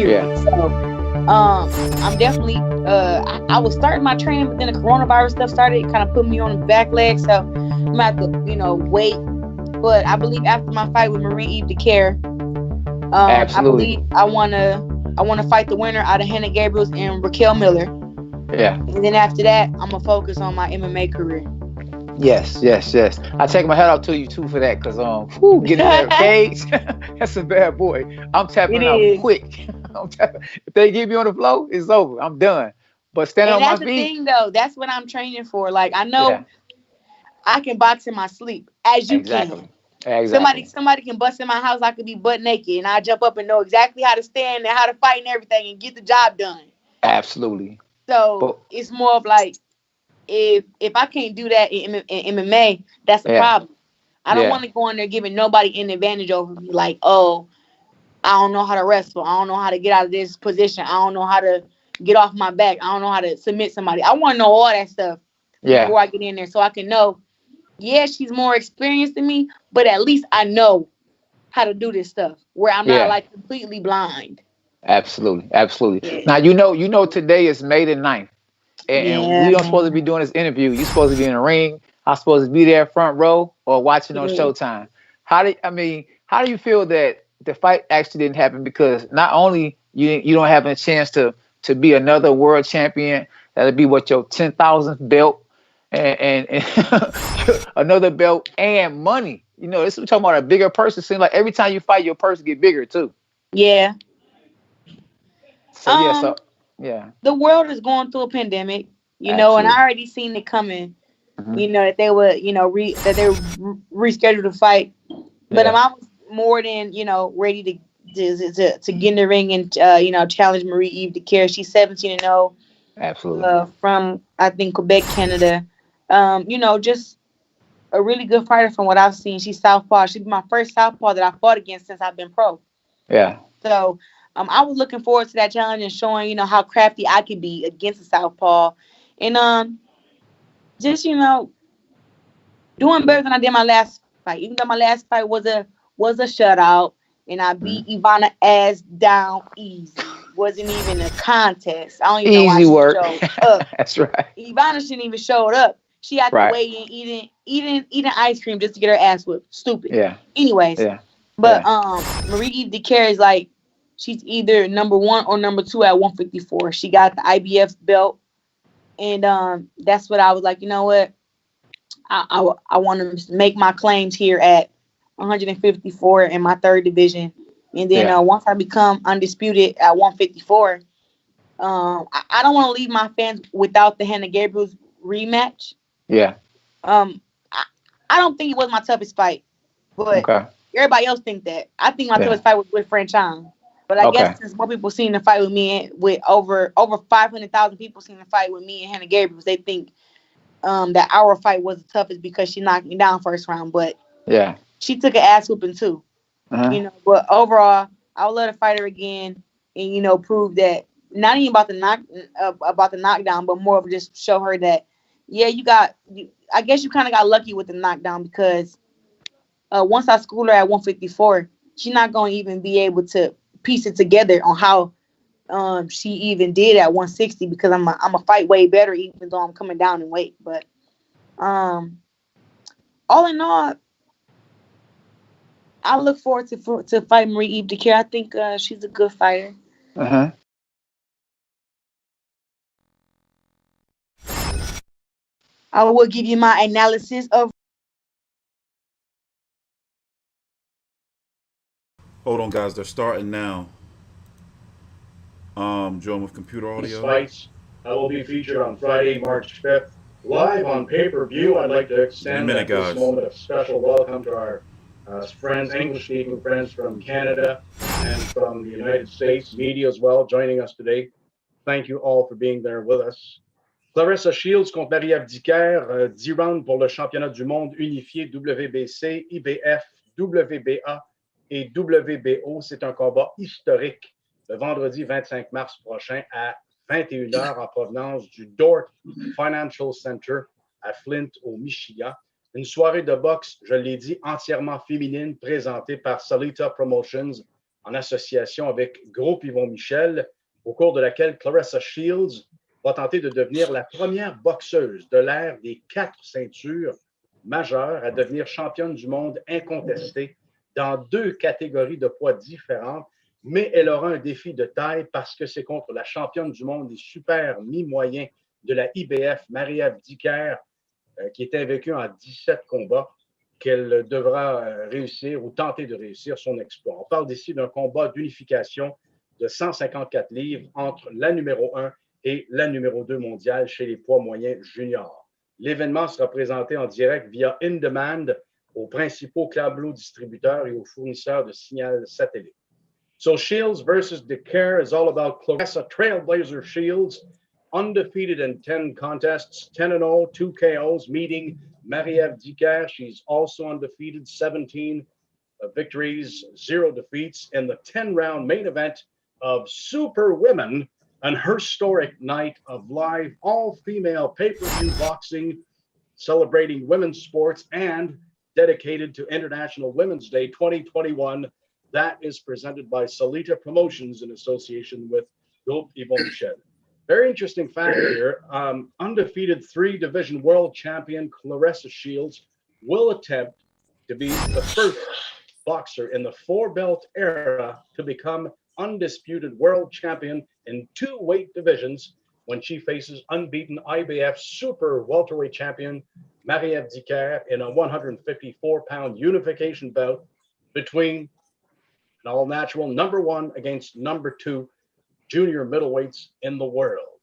period. Yeah. So I'm definitely I was starting my training, but then the coronavirus stuff started, kind of put me on the back leg. So I'm gonna have to, wait. But I believe after my fight with Marie-Eve Dicaire, I believe I wanna fight the winner out of Hannah Gabriels and Raquel Miller. Yeah. And then after that, I'm gonna focus on my MMA career. Yes. I take my hat off to you too for that, cause getting in that cage, that's a bad boy. I'm tapping out quick. If they get me on the floor, it's over. I'm done. But standing on my feet. And that's the thing, though. That's what I'm training for. Like, I know I can box in my sleep, as you can. Exactly. Somebody can bust in my house. I could be butt naked, and I jump up and know exactly how to stand and how to fight and everything, and get the job done. Absolutely. So it's more of like, if I can't do that in MMA, that's a problem. I don't want to go in there giving nobody an advantage over me. Like, oh, I don't know how to wrestle. I don't know how to get out of this position. I don't know how to get off my back. I don't know how to submit somebody. I want to know all that stuff before I get in there, so I can know, she's more experienced than me, but at least I know how to do this stuff where I'm not like completely blind. Absolutely. Yeah. Now, you know today is May the 9th. And we don't supposed to be doing this interview. You're supposed to be in the ring. I'm supposed to be there front row or watching on Showtime. How do you feel that the fight actually didn't happen? Because not only you don't have a chance to be another world champion, that'll be what, your 10,000th belt and another belt and money. This we're talking about a bigger person. Seems like every time you fight, your purse get bigger too. Yeah. So the world is going through a pandemic, and I already seen it coming. Mm-hmm. That they would, that they would reschedule the fight. But I was more than ready to get in the ring and challenge Marie-Eve Dicaire. She's 17-0. Absolutely. From, I think, Quebec, Canada. Just a really good fighter from what I've seen. She's southpaw. She's my first southpaw that I fought against since I've been pro. Yeah. So I was looking forward to that challenge and showing, how crafty I could be against a southpaw. And just, doing better than I did my last fight. Even though my last fight was a shutout, and I beat Ivana ass down easy. Wasn't even a contest. I don't even know why she showed up. That's right. Ivana shouldn't even showed up. She had to weigh in eating ice cream just to get her ass whipped. Stupid. Yeah. Anyways. Yeah. But Marie-Eve Dicaire is like, she's either number 1 or number 2 at 154. She got the IBF belt. And that's what I was like, you know what? I want to make my claims here at 154 in my third division. And then once I become undisputed at 154, I don't want to leave my fans without the Hannah Gabriels rematch. Yeah. I don't think it was my toughest fight, but everybody else think that. I think my toughest fight was with Franchon. But I guess since more people seen the fight with me, with over 500,000 people seen the fight with me and Hannah Gabriels, they think that our fight was the toughest because she knocked me down first round. But she took an ass whooping too. But overall, I would love to fight her again and prove that not even about the knockdown, but more of just show her that I guess you kind of got lucky with the knockdown because once I school her at 154, she's not going to even be able to piece it together on how she even did at 160 because I'm a fight way better even though I'm coming down in weight. But all in all, I look forward to fighting Marie-Eve Dicaire. I think she's a good fighter. I will give you my analysis of. Hold on, guys. They're starting now. Join with computer audio. These fights will be featured on Friday, March 5th, live on pay-per-view. I'd like to extend this moment of special welcome to our friends, English-speaking friends from Canada and from the United States, media as well, joining us today. Thank you all for being there with us. Claressa Shields contre Marie-Eve Dicaire, 10 rounds pour le championnat du monde unifié WBC, IBF, WBA et WBO. C'est un combat historique le vendredi 25 mars prochain à 21h en provenance du Dordt Financial Center à Flint, au Michigan. Une soirée de boxe, je l'ai dit, entièrement féminine présentée par Salita Promotions en association avec Groupe Yvon Michel, au cours de laquelle Claressa Shields va tenter de devenir la première boxeuse de l'ère des 4 ceintures majeures à devenir championne du monde incontestée dans 2 catégories de poids différentes, mais elle aura un défi de taille parce que c'est contre la championne du monde des super mi-moyens de la IBF, Marie-Ève Dicaire, qui est invaincue en 17 combats, qu'elle devra réussir ou tenter de réussir son exploit. On parle ici d'un combat d'unification de 154 livres entre la numéro 1 et la numéro 2 mondiale chez les poids moyens juniors. L'événement sera présenté en direct via In Demand aux principaux câbleaux distributeurs et aux fournisseurs de signal satellite. So Shields versus Dicaire is all about Claressa Trailblazer Shields, undefeated in 10 contests, 10-0, 2 KOs, meeting Marie-Ève Dicaire. She's also undefeated, 17 victories, 0 defeats in the 10-round main event of Superwomen, an historic night of live all-female pay-per-view boxing celebrating women's sports and dedicated to International Women's Day 2021. That is presented by Salita Promotions in association with Groupe Yvon Michel. Very interesting fact here. Undefeated 3-division world champion Claressa Shields will attempt to be the first boxer in the 4-belt era to become undisputed world champion in 2 weight divisions when she faces unbeaten IBF super welterweight champion Marie-Ève Dicaire in a 154-pound unification bout between an all-natural number 1 against number 2 junior middleweights in the world.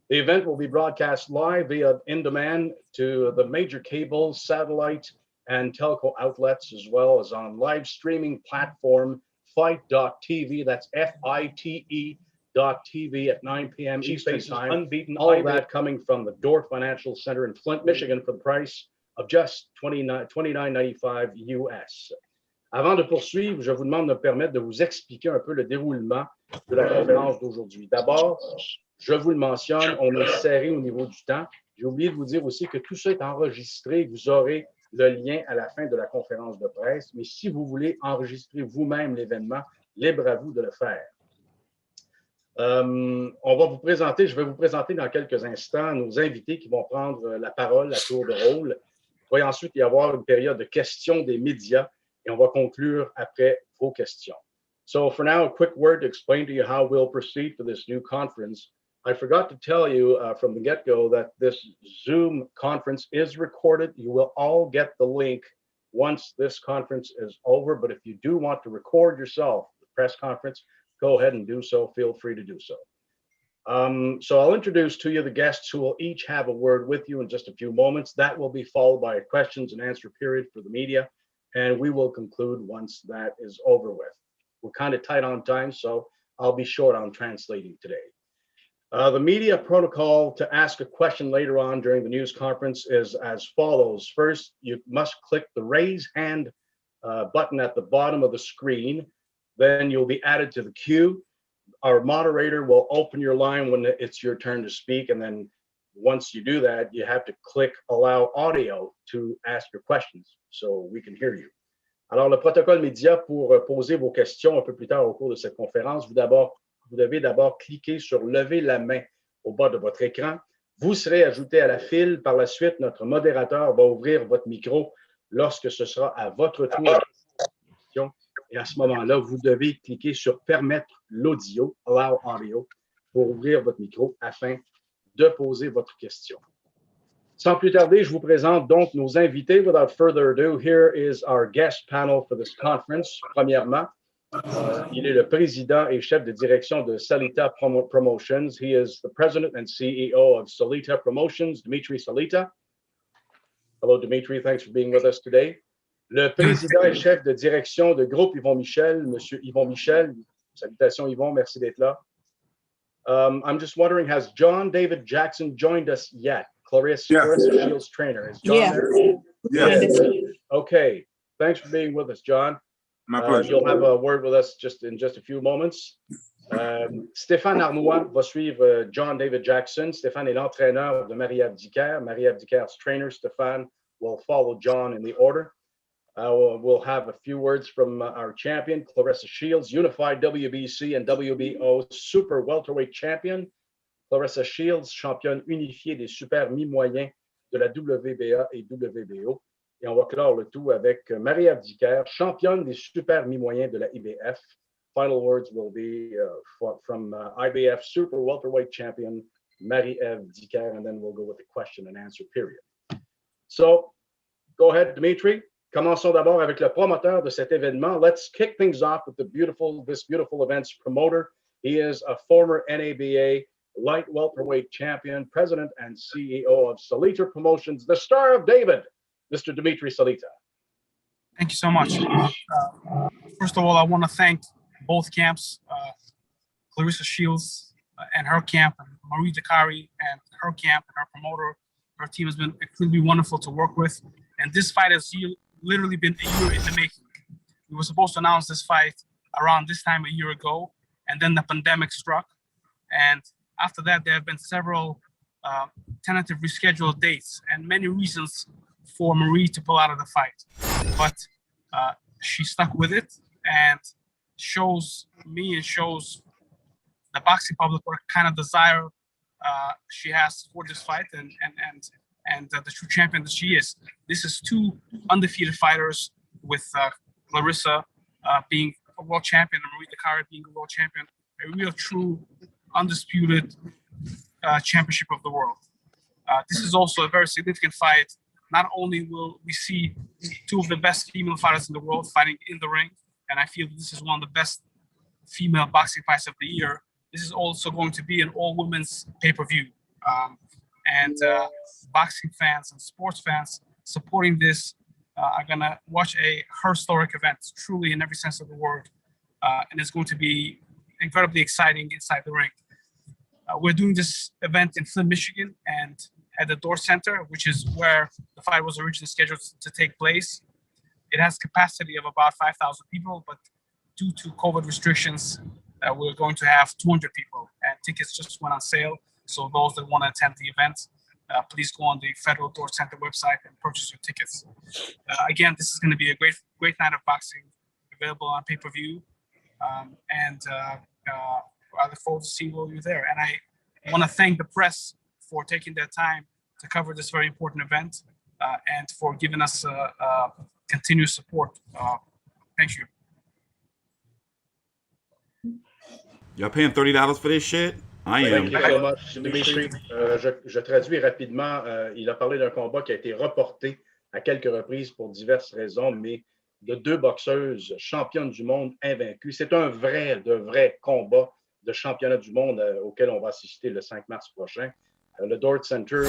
The event will be broadcast live via In Demand to the major cable, satellite, and telco outlets, as well as on live streaming platform fight.tv. That's FITE.tv at 9 p.m. Eastern Time. Unbeaten, all that coming from the Door Financial Center in Flint, Michigan, for the price of just $29.95 US. Avant de poursuivre, je vous demande de me permettre de vous expliquer un peu le déroulement de la conférence d'aujourd'hui. D'abord, je vous le mentionne, on est serré au niveau du temps. J'ai oublié de vous dire aussi que tout ça est enregistré. Vous aurez le lien à la fin de la conférence de presse. Mais si vous voulez enregistrer vous-même l'événement, libre à vous de le faire. Je vais vous présenter dans quelques instants nos invités qui vont prendre la parole à tour de rôle. Il va ensuite y avoir une période de questions des médias et on va conclure après vos questions. So for now, a quick word to explain to you how we'll proceed for this new conference. I forgot to tell you from the get-go that this Zoom conference is recorded. You will all get the link once this conference is over. But if you do want to record yourself, the press conference, go ahead and do so. Feel free to do so. So I'll introduce to you the guests who will each have a word with you in just a few moments. That will be followed by a questions and answer period for the media. And we will conclude once that is over with. We're kind of tight on time, so I'll be short on translating today. The media protocol to ask a question later on during the news conference is as follows. First, you must click the raise hand button at the bottom of the screen. Then you'll be added to the queue. Our moderator will open your line when it's your turn to speak. And then once you do that, you have to click allow audio to ask your questions so we can hear you. Alors, le protocole média pour poser vos questions un peu plus tard au cours de cette conférence, vous devez d'abord cliquer sur lever la main au bas de votre écran. Vous serez ajouté à la file. Par la suite, notre modérateur va ouvrir votre micro lorsque ce sera à votre tour. Et à ce moment-là, vous devez cliquer sur permettre l'audio, allow audio, pour ouvrir votre micro afin de poser votre question. Sans plus tarder, je vous présente donc nos invités. Without further ado, here is our guest panel for this conference. Premièrement, il est le président et chef de direction de Salita Promotions. He is the president and CEO of Salita Promotions, Dimitri Salita. Hello, Dimitri. Thanks for being with us today. Le président et chef de direction de Groupe Yvon Michel, Monsieur Yvon Michel. Salutations, Yvon. Merci d'être là. I'm just wondering, has John David Jackson joined us yet? Claressa Shields trainer. Is John there? Yes. Okay. Thanks for being with us, John. My pleasure. You'll have a word with us in just a few moments. Stéphane Arnois va suivre John David Jackson. Stéphane est l'entraîneur de Marie-Ève Dicaire. Marie-Ève Dicaire's trainer, Stéphane, will follow John in the order. We'll have a few words from our champion, Claressa Shields, unified WBC and WBO super welterweight champion. Claressa Shields, championne unifiée des super mi-moyens de la WBA et WBO. Et on va clore le tout avec Marie-Ève Dicaire, championne des super mi-moyens de la IBF. Final words will be from IBF super welterweight champion Marie-Ève Dicaire, and then we'll go with the question and answer period. So, go ahead, Dimitri. Commençons d'abord avec le promoteur de cet événement. Let's kick things off with this beautiful event's promoter. He is a former NABA light welterweight champion, president and CEO of Salita Promotions, the Star of David, Mr. Dimitri Salita. Thank you so much. First of all, I want to thank both camps, Claressa Shields and her camp, and Marie Dicaire and her camp and her promoter. Her team has been extremely wonderful to work with. And this fight has literally been a year in the making. We were supposed to announce this fight around this time a year ago, and then the pandemic struck. And after that, there have been several tentative rescheduled dates and many reasons for Marie to pull out of the fight. But she stuck with it and shows me and shows the boxing public what kind of desire she has for this fight and the true champion that she is. This is two undefeated fighters, with Claressa being a world champion and Marie Dicaire being a world champion, a real true undisputed championship of the world. This is also a very significant fight. Not only will we see two of the best female fighters in the world fighting in the ring, and I feel this is one of the best female boxing fights of the year, this is also going to be an all-women's pay-per-view. And boxing fans and sports fans supporting this are going to watch a historic event, truly in every sense of the word. And it's going to be incredibly exciting inside the ring. We're doing this event in Flint, Michigan, and at the Door Center, which is where the fight was originally scheduled to take place. It has capacity of about 5,000 people, but due to COVID restrictions, we're going to have 200 people, and tickets just went on sale. So those that want to attend the event, please go on the Federal Door Center website and purchase your tickets. Again, this is going to be a great night of boxing, available on pay-per-view, and I look forward to seeing all of you there. And I want to thank the press for taking their time to cover this very important event and for giving us continuous support. Thank you. Y'all paying $30 for this shit? I am. Thank you so much, Dimitri. Je traduis rapidement. Il a parlé d'un combat qui a été reporté à quelques reprises pour diverses raisons, mais de deux boxeuses championnes du monde invaincues. C'est un de vrai combat de championnat du monde auquel on va assister le 5 mars prochain. Le Dort Center,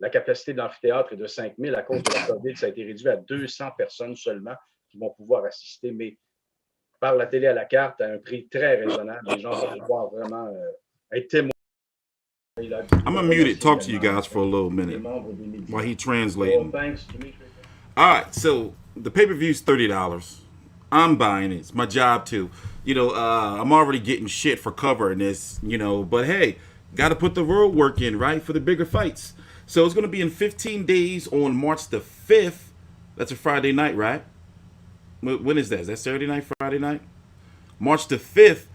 la capacité de l'amphithéâtre est de 5000. À cause de la COVID, ça a été réduit à 200 personnes seulement qui vont pouvoir assister, mais par la télé à la carte à un prix très raisonnable. Les gens vont pouvoir vraiment être témoins. I'm going to mute it, talk to you guys for a little minute while he translating. Well, thanks, Dimitri. All right, so the pay-per-view is $30. I'm buying it. It's my job too. You know, I'm already getting shit for covering this, you know, but hey, got to put the road work in, right, for the bigger fights. So it's going to be in 15 days on March the 5th. That's a Friday night, right? When is that? Is that Saturday night, Friday night? March the 5th.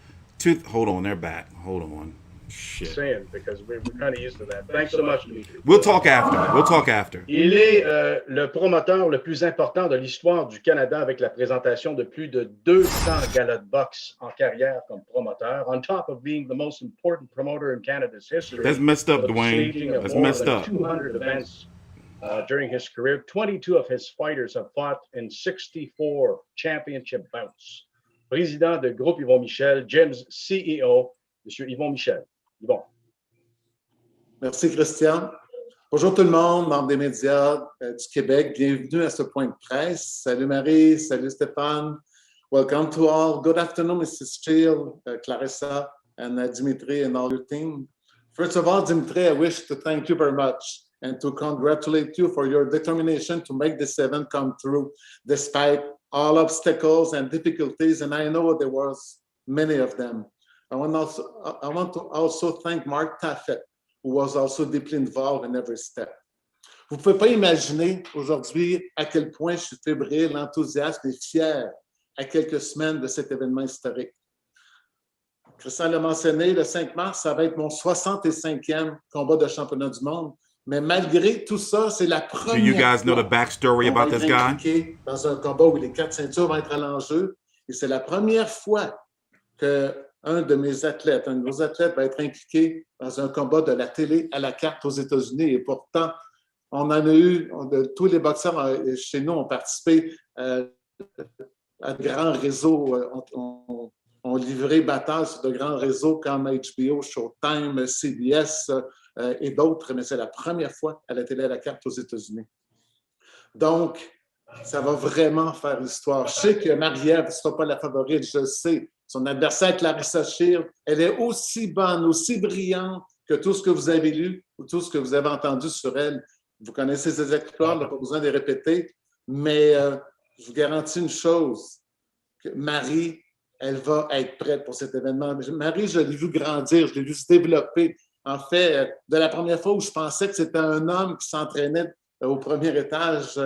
Hold on, they're back. Hold on. Shit. Saying, because we're kind of used to that. Thanks so much, Dimitri. We'll talk after. Il est le promoteur le plus important de l'histoire du Canada avec la présentation de plus de 200 galas de boxe en carrière comme promoteur, on top of being the most important promoter in Canada's history. That's messed up, Dwayne. That's messed up. 200 events during his career. 22 of his fighters have fought in 64 championship bouts. Président de Groupe Yvon Michel, Jim's CEO, Monsieur Yvon Michel. Yvon. Merci, Christian. Bonjour tout le monde, membres des médias du Québec. Bienvenue à ce point de presse. Salut Marie, salut Stéphane. Welcome to all. Good afternoon, Mrs. Shields, Claressa, and Dimitri and all your team. First of all, Dimitri, I wish to thank you very much and to congratulate you for your determination to make this event come through despite all obstacles and difficulties, and I know there was many of them. I want to also thank Mark Taffet, who was also deeply involved in every step. Vous ne pouvez pas imaginer aujourd'hui à quel point je suis fébrile, enthousiaste et fier à quelques semaines de cet événement historique. Christian l'a mentionné, le 5 mars, ça va être mon 65e combat de championnat du monde. Mais malgré tout ça, c'est la première Do you guys know the backstory about this guy? Dans un combat où les 4 ceintures vont être à l'enjeu. Et c'est la première fois qu'un de mes athlètes, un de nos athlètes va être impliqué dans un combat de la télé à la carte aux États-Unis. Et pourtant, on en a eu, tous les boxeurs chez nous ont participé à de grands réseaux, ont livré bataille sur de grands réseaux comme HBO, Showtime, CBS et d'autres, mais c'est la première fois à la télé à la carte aux États-Unis. Donc, ça va vraiment faire l'histoire. Je sais que Marie-Ève ne sera pas la favorite, je le sais. Son adversaire, Claressa Shields, elle est aussi bonne, aussi brillante que tout ce que vous avez lu ou tout ce que vous avez entendu sur elle. Vous connaissez ses exploits, on n'a pas besoin de les répéter, mais je vous garantis une chose, que Marie, elle va être prête pour cet événement. Marie, je l'ai vu grandir, je l'ai vu se développer. En fait, de la première fois où je pensais que c'était un homme qui s'entraînait au premier étage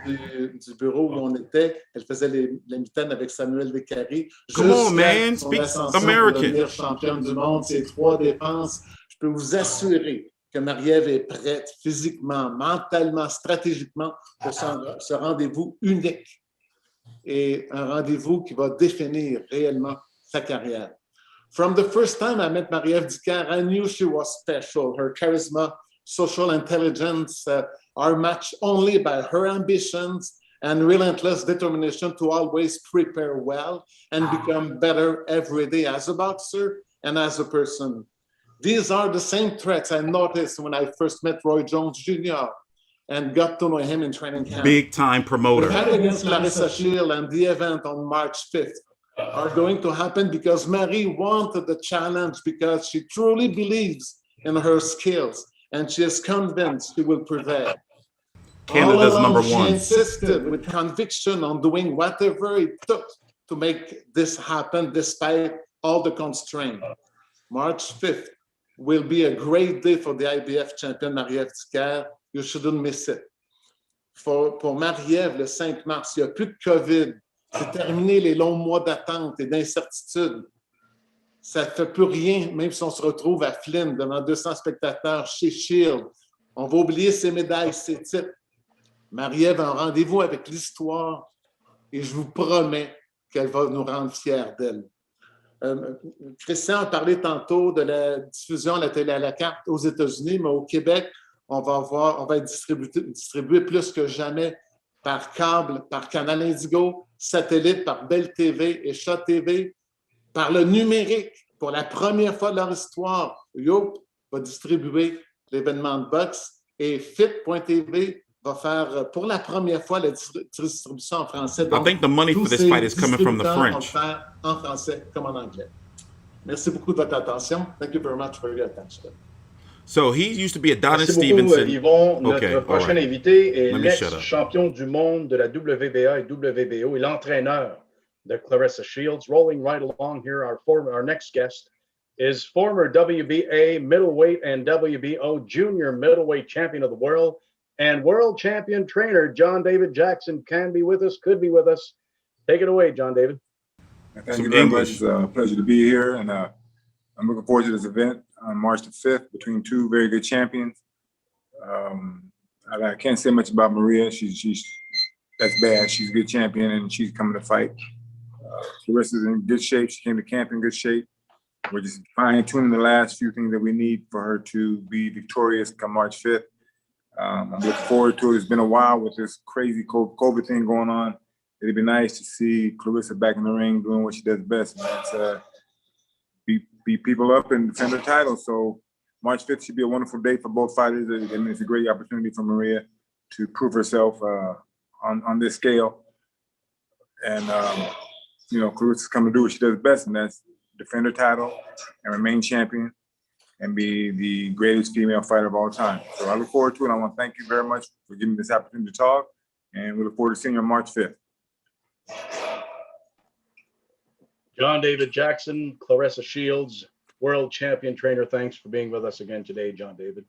du bureau où on était, elle faisait la mitaine avec Samuel Dicaire. Come on, man, son speak ascension American. pour devenir championne du monde, ses 3 défenses. Je peux vous assurer que Marie-Ève est prête physiquement, mentalement, stratégiquement pour ce rendez-vous unique et un rendez-vous qui va définir réellement sa carrière. From the first time I met Marie-Ève Dicaire, I knew she was special. Her charisma, social intelligence are matched only by her ambitions and relentless determination to always prepare well and become better every day as a boxer and as a person. These are the same traits I noticed when I first met Roy Jones Jr. and got to know him in training camp. Big time promoter. The fight against Claressa Shields and the event on March 5th are going to happen because Marie wanted the challenge because she truly believes in her skills and she is convinced she will prevail. Canada's number She one. insisted with conviction on doing whatever it took to make this happen despite all the constraints. March 5th will be a great day for the IBF champion Marie-Ève Dicaire. You shouldn't miss it. Pour Marie-Ève, le 5 mars, il n'y a plus de COVID. C'est terminé les longs mois d'attente et d'incertitude. Ça ne fait plus rien, même si on se retrouve à Flynn devant 200 spectateurs chez Shields. On va oublier ses médailles, ses titres. Marie-Ève a un rendez-vous avec l'histoire et je vous promets qu'elle va nous rendre fiers d'elle. Christian a parlé tantôt de la diffusion à la télé à la carte aux États-Unis, mais au Québec, on va être distribué plus que jamais par câble, par Canal Indigo, satellite, par Bell TV et Shot TV, par le numérique. Pour la première fois de leur histoire, Youp va distribuer l'événement de boxe et Fit.tv va faire pour la première fois la distribution en français. Donc, I think the money for this fight is coming from the French. En français comme en anglais. Merci beaucoup de votre attention. Thank you very much for your attention. So he used to be Adonis Merci Stevenson. Beaucoup, Yvon. Notre prochain invité est l'ex-champion du monde de la WBA et WBO et l'entraîneur de Claressa Shields. Rolling right along here, our next guest is former WBA middleweight and WBO junior middleweight champion of the world and world champion trainer John David Jackson could be with us. Take it away, John David. Thank you very much. It's a pleasure to be here, and I'm looking forward to this event on March the 5th between 2 very good champions. I can't say much about Maria. She's that's bad. She's a good champion, and she's coming to fight. Claressa's in good shape. She came to camp in good shape. We're just fine-tuning the last few things that we need for her to be victorious come March 5th. I'm looking forward to it. It's been a while with this crazy COVID thing going on. It'd be nice to see Claressa back in the ring doing what she does best, and that's beat people up and defend her title. So March 5th should be a wonderful day for both fighters. And it's a great opportunity for Maria to prove herself on this scale. And, Claressa's come to do what she does best, and that's defend her title and remain champion and be the greatest female fighter of all time. So I look forward to it. I want to thank you very much for giving me this opportunity to talk, and we look forward to seeing you on March 5th. John David Jackson, Claressa Shields, world champion trainer. Thanks for being with us again today, John David.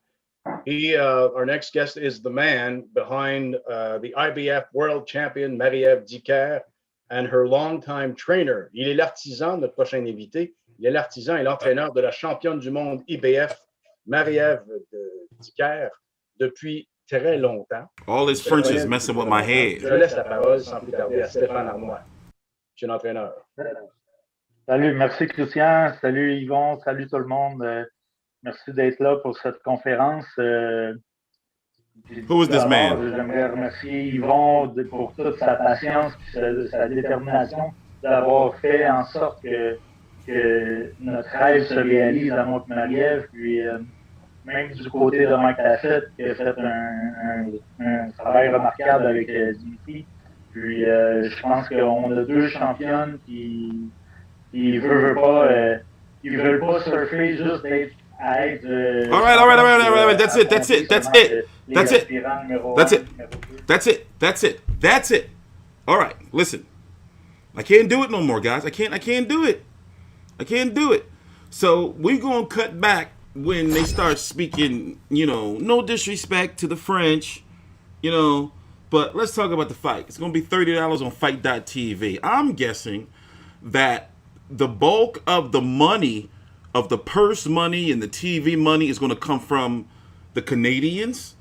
Our next guest is the man behind the IBF world champion Marie-Ève Dicaire and her longtime trainer. Il est l'artisan, notre prochain invité. Il est l'artisan et l'entraîneur de la championne du monde IBF, Marie-Ève Dicaire, depuis très longtemps. All this French is messing with my head. Je laisse la parole sans plus tarder à Stéphane Armois. Je suis l'entraîneur. Salut, merci Christian. Salut Yvon. Salut tout le monde. Merci d'être là pour cette conférence. Who is this man? J'aimerais remercier Yvon pour toute sa patience et sa détermination d'avoir fait en sorte que notre rêve se réalise à moi et Marie-Ève. Puis même du côté de Mike Tassett, qui a fait un travail remarquable avec Dimitri. Puis je pense qu'on a deux championnes qui veulent pas surfer juste d'être à être. All right. That's it. All right, listen. I can't do it no more, guys. I can't do it. So we're gonna cut back when they start speaking, no disrespect to the French, but let's talk about the fight. It's going to be $30 on fight.tv. I'm guessing that the bulk of the money, of the purse money and the TV money is going to come from the Canadians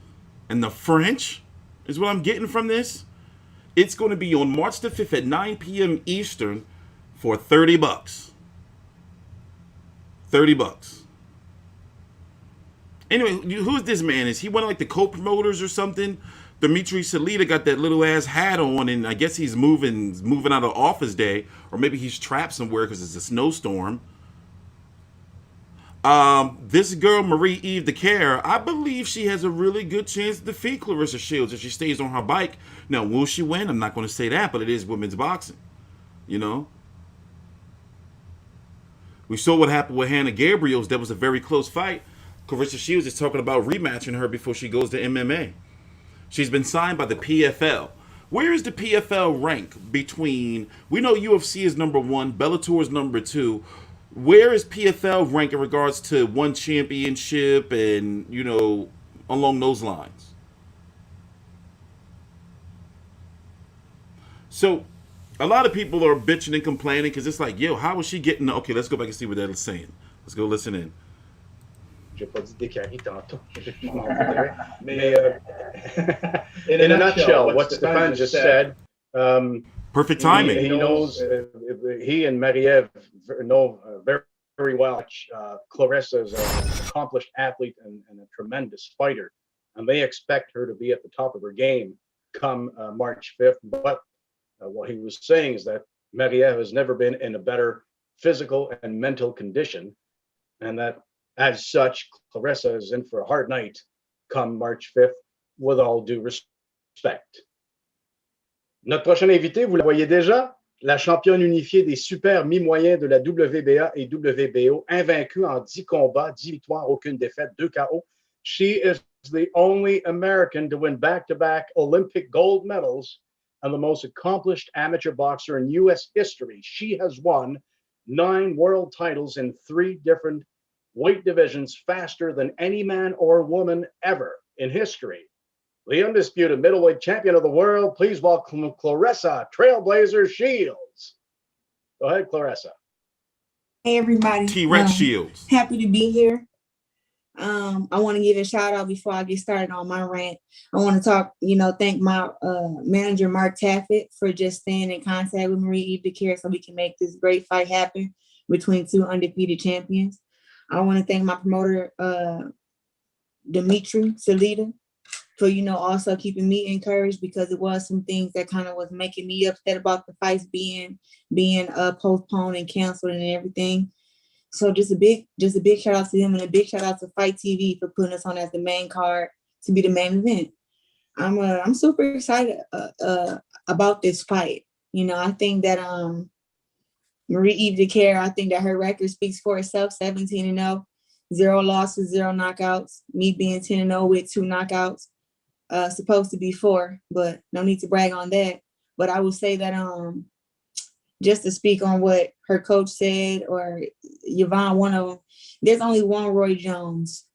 and the French, is what I'm getting from this. It's going to be on March the 5th at 9 p.m. Eastern for $30. $30. Anyway, who's this man? Is he one of like the co-promoters or something? Dimitri Salita got that little ass hat on, and I guess he's moving out of office day, or maybe he's trapped somewhere because it's a snowstorm. This girl, Marie-Ève Dicaire, I believe she has a really good chance to defeat Claressa Shields if she stays on her bike. Now, will she win? I'm not going to say that, but it is women's boxing. We saw what happened with Hannah Gabriels. That was a very close fight. Claressa Shields is talking about rematching her before she goes to MMA. She's been signed by the PFL. Where is the PFL rank between, we know UFC is number 1, Bellator is number 2. Where is PFL rank in regards to one championship and, along those lines? So, a lot of people are bitching and complaining because it's like, how is she getting... Okay, let's go back and see what they're saying. Let's go listen in. J'ai pas dit Dicaire tantôt. Mais in a nutshell, what Stéphane just said. Perfect timing. He knows. He and Marie-Ève know very well. Claressa is an accomplished athlete and a tremendous fighter, and they expect her to be at the top of her game come March 5th. But what he was saying is that Marie-Ève has never been in a better physical and mental condition, and that as such, Claressa is in for a hard night come March 5th, with all due respect. Notre prochain invité, vous la voyez déjà, la championne unifiée des super mi-moyens de la WBA et WBO, invaincue en 10 combats, 10 victoires, aucune défaite, 2 KO. She is the only American to win back-to-back Olympic gold medals and the most accomplished amateur boxer in U.S. history. She has won 9 world titles in 3 different weight divisions faster than any man or woman ever in history. The undisputed middleweight champion of the world, please welcome Claressa Trailblazer Shields. Go ahead, Claressa. Hey, everybody. T-Rex Shields. Happy to be here. I want to give a shout out before I get started on my rant. I want to talk, thank my manager, Mark Taffet, for just staying in contact with Marie-Ève Dicaire so we can make this great fight happen between 2 undefeated champions. I want to thank my promoter, Dimitri Salita, for, also keeping me encouraged, because it was some things that kind of was making me upset about the fights being postponed and canceled and everything. So just a big shout out to him, and a big shout out to Fight TV for putting us on as the main card to be the main event. I'm super excited about this fight. I think that Marie-Ève Dicaire, I think that her record speaks for itself. 17-0, 0 losses, 0 knockouts. Me being 10-0 with 2 knockouts. Supposed to be 4, but no need to brag on that. But I will say that just to speak on what her coach said, or Yvonne, one of them, there's only one Roy Jones.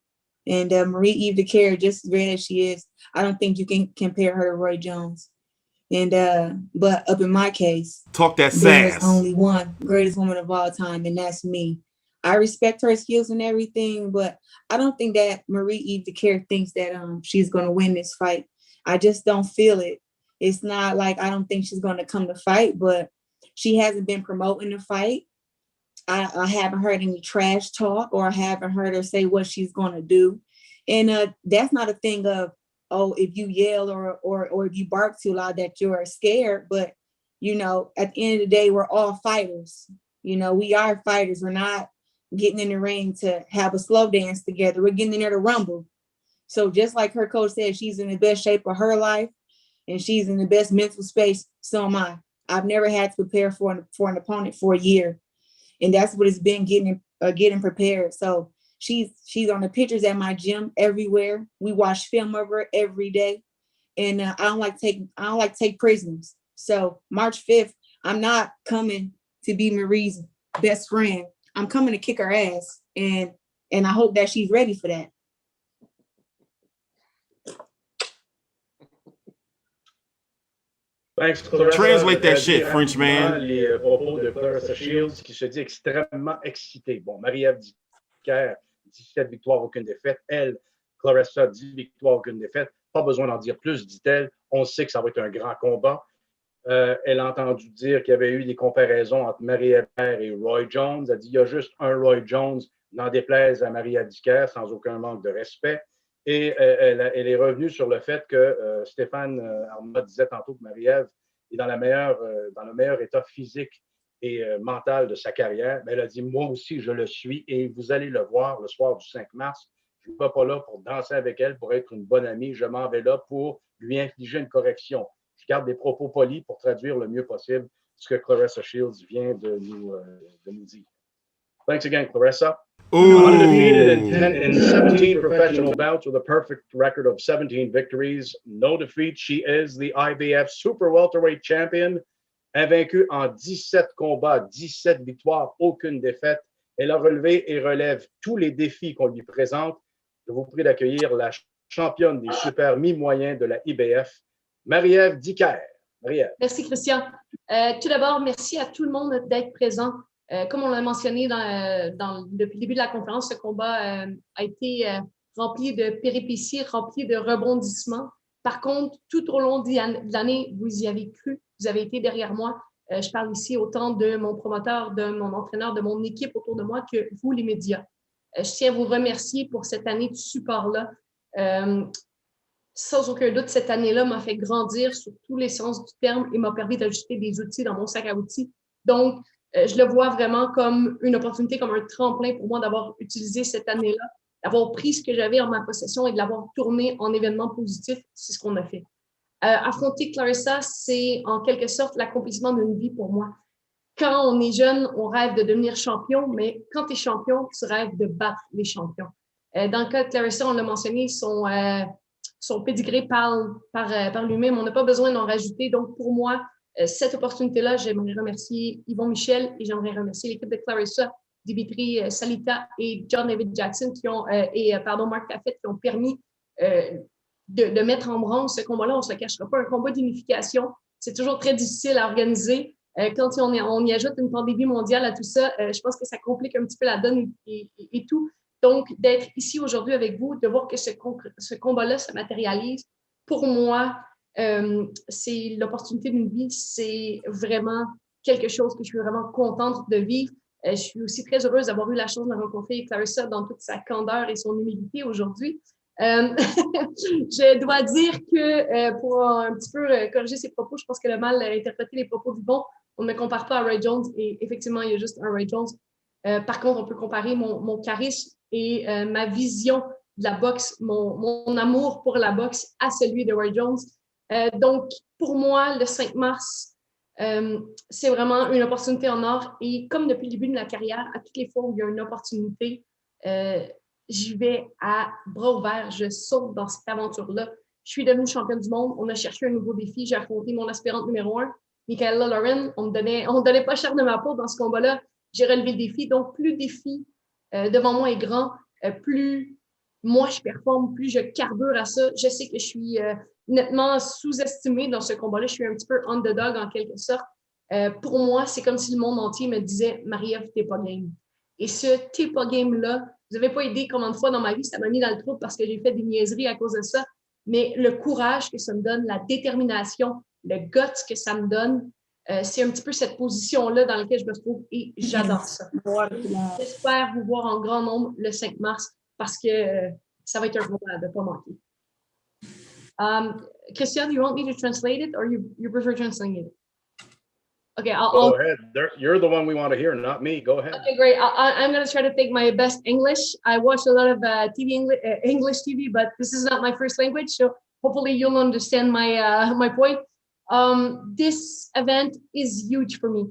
And Marie-Eve Dicaire, just as great as she is, I don't think you can compare her to Roy Jones. And but up in my case, talk that there's sass. only one greatest woman of all time, and that's me. I respect her skills and everything, but I don't think that Marie-Eve Dicaire thinks that she's going to win this fight. I just don't feel it. It's not like I don't think she's going to come to fight, but she hasn't been promoting the fight. I haven't heard any trash talk, or I haven't heard her say what she's going to do. And that's not a thing of, oh, if you yell or if you bark too loud that you're scared. But, you know, at the end of the day, we're all fighters. You know, we are fighters. We're not getting in the ring to have a slow dance together. We're getting in there to rumble. So just like her coach said, she's in the best shape of her life and she's in the best mental space. So am I. I've never had to prepare for an opponent for a year. And that's what it's been, getting prepared. So she's on the pictures at my gym everywhere. We watch film of her every day. And I don't like take prisoners. So March 5th, I'm not coming to be Marie's best friend. I'm coming to kick her ass. And I hope that she's ready for that. Thanks, Translate that shit, French man. Les propos de Claressa Shields qui se dit extrêmement excitée. Bon, Marie-Ève Dicaire, 17 victoires, aucune défaite. Elle, Claressa, 10 victoires, aucune défaite. Pas besoin d'en dire plus, dit-elle. On sait que ça va être un grand combat. Elle a entendu dire qu'il y avait eu des comparaisons entre Marie-Ève et Roy Jones. Elle dit qu'il y a juste un Roy Jones, n'en déplaise à Marie-Ève Dicaire, sans aucun manque de respect. Et elle est revenue sur le fait que Stéphane Arma disait tantôt que Marie-Ève est dans le meilleur état physique et mental de sa carrière. Mais elle a dit, moi aussi, je le suis et vous allez le voir le soir du 5 mars. Je ne suis pas là pour danser avec elle, pour être une bonne amie. Je m'en vais là pour lui infliger une correction. Je garde des propos polis pour traduire le mieux possible ce que Claressa Shields vient de nous dire. Thanks again, Claressa. Ooh. Undefeated in 17 professional bouts with a perfect record of 17 victories, no defeat. She is the IBF Super Welterweight Champion, invaincue en 17 combats, 17 victoires, aucune défaite. Elle a relevé et relève tous les défis qu'on lui présente. Je vous prie d'accueillir la championne des super mi-moyens de la IBF, Marie-Ève Dicaire. Marie-Ève. Merci, Christian. Tout d'abord, merci à tout le monde d'être présent. Comme on l'a mentionné depuis le début de la conférence, ce combat a été rempli de péripéties, rempli de rebondissements. Par contre, tout au long de l'année, vous y avez cru, vous avez été derrière moi. Je parle ici autant de mon promoteur, de mon entraîneur, de mon équipe autour de moi que vous, les médias. Je tiens à vous remercier pour cette année de support-là. Sans aucun doute, cette année-là m'a fait grandir sur tous les sens du terme et m'a permis d'ajouter des outils dans mon sac à outils. Donc, je le vois vraiment comme une opportunité, comme un tremplin pour moi d'avoir utilisé cette année-là, d'avoir pris ce que j'avais en ma possession et de l'avoir tourné en événement positif. C'est ce qu'on a fait. Affronter Claressa, c'est en quelque sorte l'accomplissement d'une vie pour moi. Quand on est jeune, on rêve de devenir champion, mais quand tu es champion, tu rêves de battre les champions. Dans le cas de Claressa, on l'a mentionné, son pédigré parle par lui-même. On n'a pas besoin d'en rajouter. Donc, pour moi, cette opportunité-là, j'aimerais remercier Yvon Michel et j'aimerais remercier l'équipe de Claressa, Dimitri Salita et John David Jackson Marc Tafet qui ont permis de mettre en branle ce combat-là. On ne se le cachera pas. Un combat d'unification, c'est toujours très difficile à organiser. Quand on y ajoute une pandémie mondiale à tout ça, je pense que ça complique un petit peu la donne et tout. Donc, d'être ici aujourd'hui avec vous, de voir que ce combat-là se matérialise, pour moi, c'est l'opportunité d'une vie, c'est vraiment quelque chose que je suis vraiment contente de vivre. Je suis aussi très heureuse d'avoir eu la chance de rencontrer Claressa dans toute sa candeur et son humilité aujourd'hui. Je dois dire que pour un petit peu corriger ses propos, je pense que le mal a interprété les propos du bon. On ne me compare pas à Roy Jones et effectivement, il y a juste un Roy Jones. Par contre, on peut comparer mon charisme et ma vision de la boxe, mon amour pour la boxe à celui de Roy Jones. Donc, pour moi, le 5 mars, c'est vraiment une opportunité en or. Et comme depuis le début de la carrière, à toutes les fois où il y a une opportunité, j'y vais à bras ouverts, je saute dans cette aventure-là. Je suis devenue championne du monde. On a cherché un nouveau défi. J'ai affronté mon aspirante numéro 1, Michaela Lauren. On me donnait pas cher de ma peau dans ce combat-là. J'ai relevé le défi. Donc, plus le défi devant moi est grand, plus moi, je performe, plus je carbure à ça. Je sais que je suis nettement sous-estimée dans ce combat-là. Je suis un petit peu underdog en quelque sorte. Pour moi, c'est comme si le monde entier me disait « Marie-Ève, t'es pas game ». Et ce « t'es pas game » là, vous n'avez pas aidé combien de fois dans ma vie, ça m'a mis dans le trou parce que j'ai fait des niaiseries à cause de ça. Mais le courage que ça me donne, la détermination, le guts que ça me donne, c'est un petit peu cette position-là dans laquelle je me trouve et j'adore ça. J'espère vous voir en grand nombre le 5 mars parce que ça va être un combat à ne pas manquer. Christian, you want me to translate it or you prefer translating it? Okay, Go ahead. You're the one we want to hear, not me. Go ahead. Okay, great. I'm going to try to take my best English. I watch a lot of English TV, but this is not my first language, so hopefully you'll understand my point. This event is huge for me.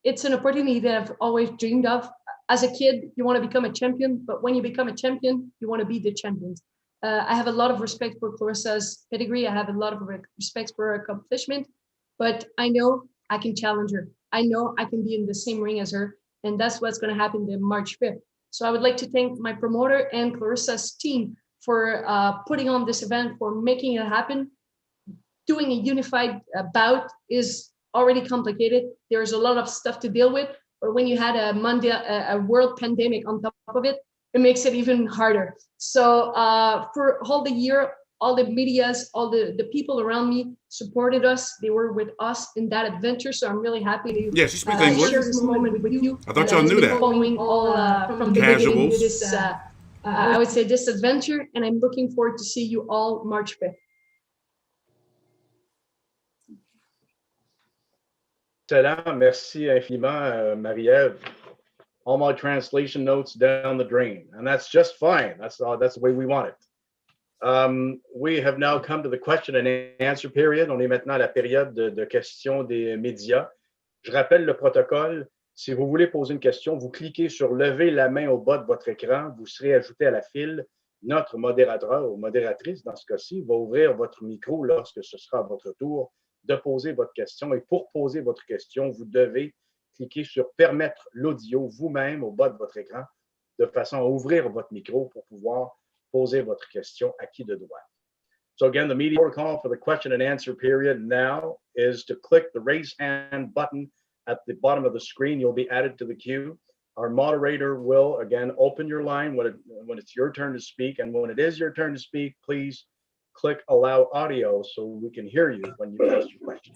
It's an opportunity that I've always dreamed of. As a kid, you want to become a champion, but when you become a champion, you want to be the champion. I have a lot of respect for Claressa's pedigree. I have a lot of respect for her accomplishment, but I know I can challenge her. I know I can be in the same ring as her, and that's what's going to happen on March 5th. So I would like to thank my promoter and Claressa's team for putting on this event, for making it happen. Doing a unified bout is already complicated. There's a lot of stuff to deal with, but when you had a world pandemic on top of it, it makes it even harder. So for all the year, all the medias, all the people around me supported us. They were with us in that adventure. So I'm really happy to she speaks English. share this moment with you. I thought y'all knew that. Following all from the beginning this, I would say this adventure, and I'm looking forward to see you all March 5th. Excellent. Merci infiniment, Marie-Ève. All my translation notes down the drain, and that's just fine. That's the way we want it. We have now come to the question and answer period. On est maintenant à la période de questions des médias. Je rappelle le protocole. Si vous voulez poser une question, vous cliquez sur lever la main au bas de votre écran. Vous serez ajouté à la file. Notre modérateur ou modératrice, dans ce cas-ci, va ouvrir votre micro lorsque ce sera à votre tour de poser votre question. Et pour poser votre question, vous devez cliquer sur « Permettre l'audio » vous-même au bas de votre écran, de façon à ouvrir votre micro pour pouvoir poser votre question à qui de droit. So again, the media protocol for the question and answer period now is to click the raise hand button at the bottom of the screen. You'll be added to the queue. Our moderator will, again, open your line when it's your turn to speak. And when it is your turn to speak, please click allow audio so we can hear you when you ask your question.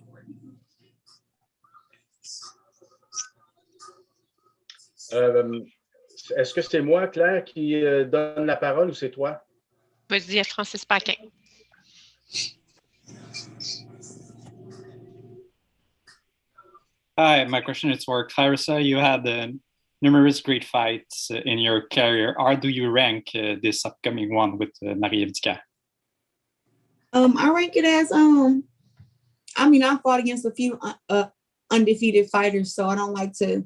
Est-ce que c'est moi, Claire, qui donne la parole ou c'est toi? Vas-y, Francis Paquin. Hi, my question is for Claressa. You had numerous great fights in your career. How do you rank this upcoming one with Marie-Ève Dicaire? I rank it as I fought against a few undefeated fighters, so I don't like to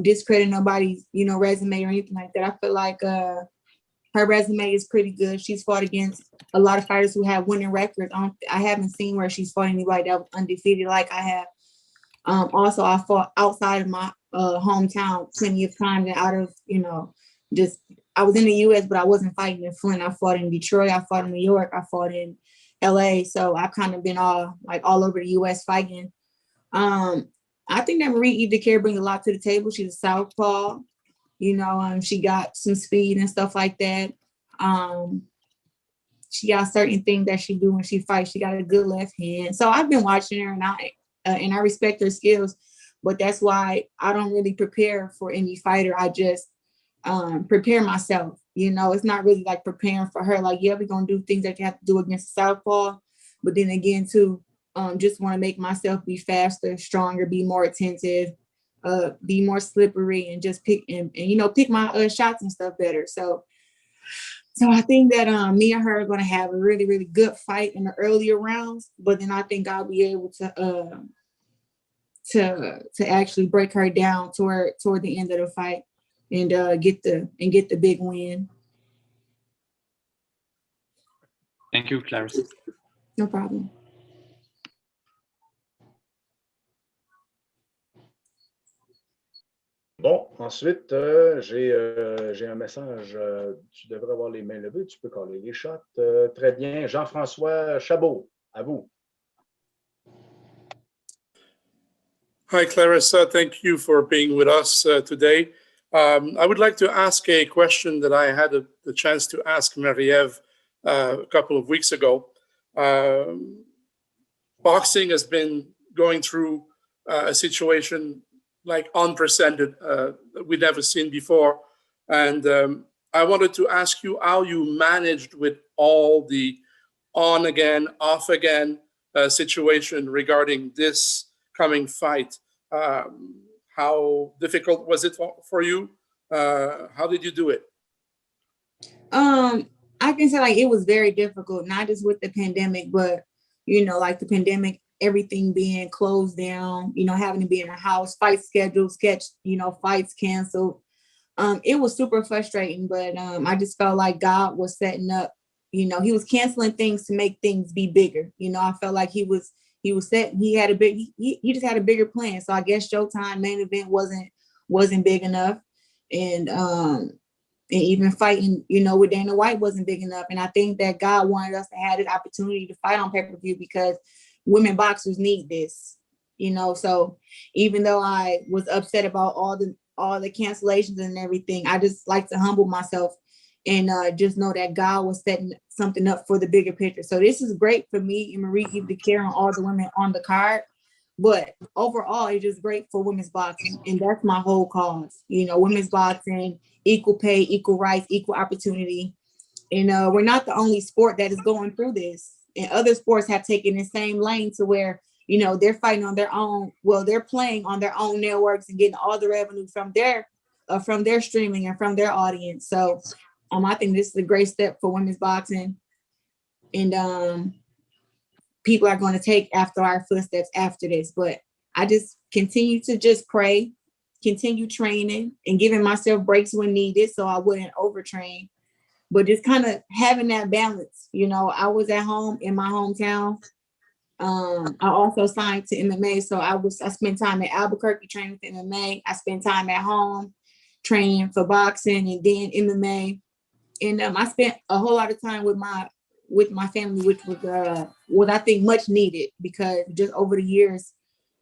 discredit nobody's resume or anything like that. I feel like her resume is pretty good. She's fought against a lot of fighters who have winning records. I haven't seen where she's fought anybody that was undefeated like I have. Also, I fought outside of my hometown plenty of times, and out of I was in the U.S., but I wasn't fighting in Flint. I fought in Detroit. I fought in New York. I fought in L.A. So I've kind of been all over the U.S. fighting. I think that Marie-Ève Dicaire brings a lot to the table. She's a southpaw. She got some speed and stuff like that. She got certain things that she do when she fights. She got a good left hand. So I've been watching her, and I respect her skills. But that's why I don't really prepare for any fighter. I just prepare myself. It's not really like preparing for her. Like, yeah, we're gonna do things that you have to do against southpaw, but then again, too, just want to make myself be faster, stronger, be more attentive, be more slippery, and just pick my shots and stuff better. So I think that me and her are gonna have a really, really good fight in the earlier rounds, but then I think I'll be able to actually break her down toward the end of the fight and get the big win. Thank you, Claressa. No problem. Bon, ensuite, j'ai un message. Tu devrais avoir les mains levées, tu peux coller les shots. Très bien. Jean-François Chabot, à vous. Hi, Claressa. Thank you for being with us today. I would like to ask a question that I had the chance to ask Marie-Ève a couple of weeks ago. Boxing has been going through a situation like unprecedented, we've never seen before. And I wanted to ask you how you managed with all the on again, off again situation regarding this coming fight. How difficult was it for you? How did you do it? I can say like it was very difficult, not just with the pandemic, but you know, like the pandemic, everything being closed down, you know, having to be in a house, fight schedules, fights canceled. It was super frustrating, but I just felt like God was setting up, you know, he was canceling things to make things be bigger. You know, I felt like he was set, he just had a bigger plan. So I guess Showtime main event wasn't big enough. And even fighting, you know, with Dana White wasn't big enough. And I think that God wanted us to have this opportunity to fight on pay-per-view because women boxers need this, you know. So even though I was upset about all the cancellations and everything, I just like to humble myself and just know that God was setting something up for the bigger picture. So this is great for me and Marie Dicaire and all the women on the card. But overall, it's just great for women's boxing. And that's my whole cause. You know, women's boxing, equal pay, equal rights, equal opportunity. And we're not the only sport that is going through this. And other sports have taken the same lane to where, you know, they're fighting on their own. Well, they're playing on their own networks and getting all the revenue from their streaming and from their audience. So I think this is a great step for women's boxing. And people are going to take after our footsteps after this. But I just continue to just pray, continue training and giving myself breaks when needed so I wouldn't overtrain. But just kind of having that balance. You know, I was at home in my hometown. I also signed to MMA. So I spent time at Albuquerque training for MMA. I spent time at home training for boxing and then MMA. And I spent a whole lot of time with my family, which was what I think much needed, because just over the years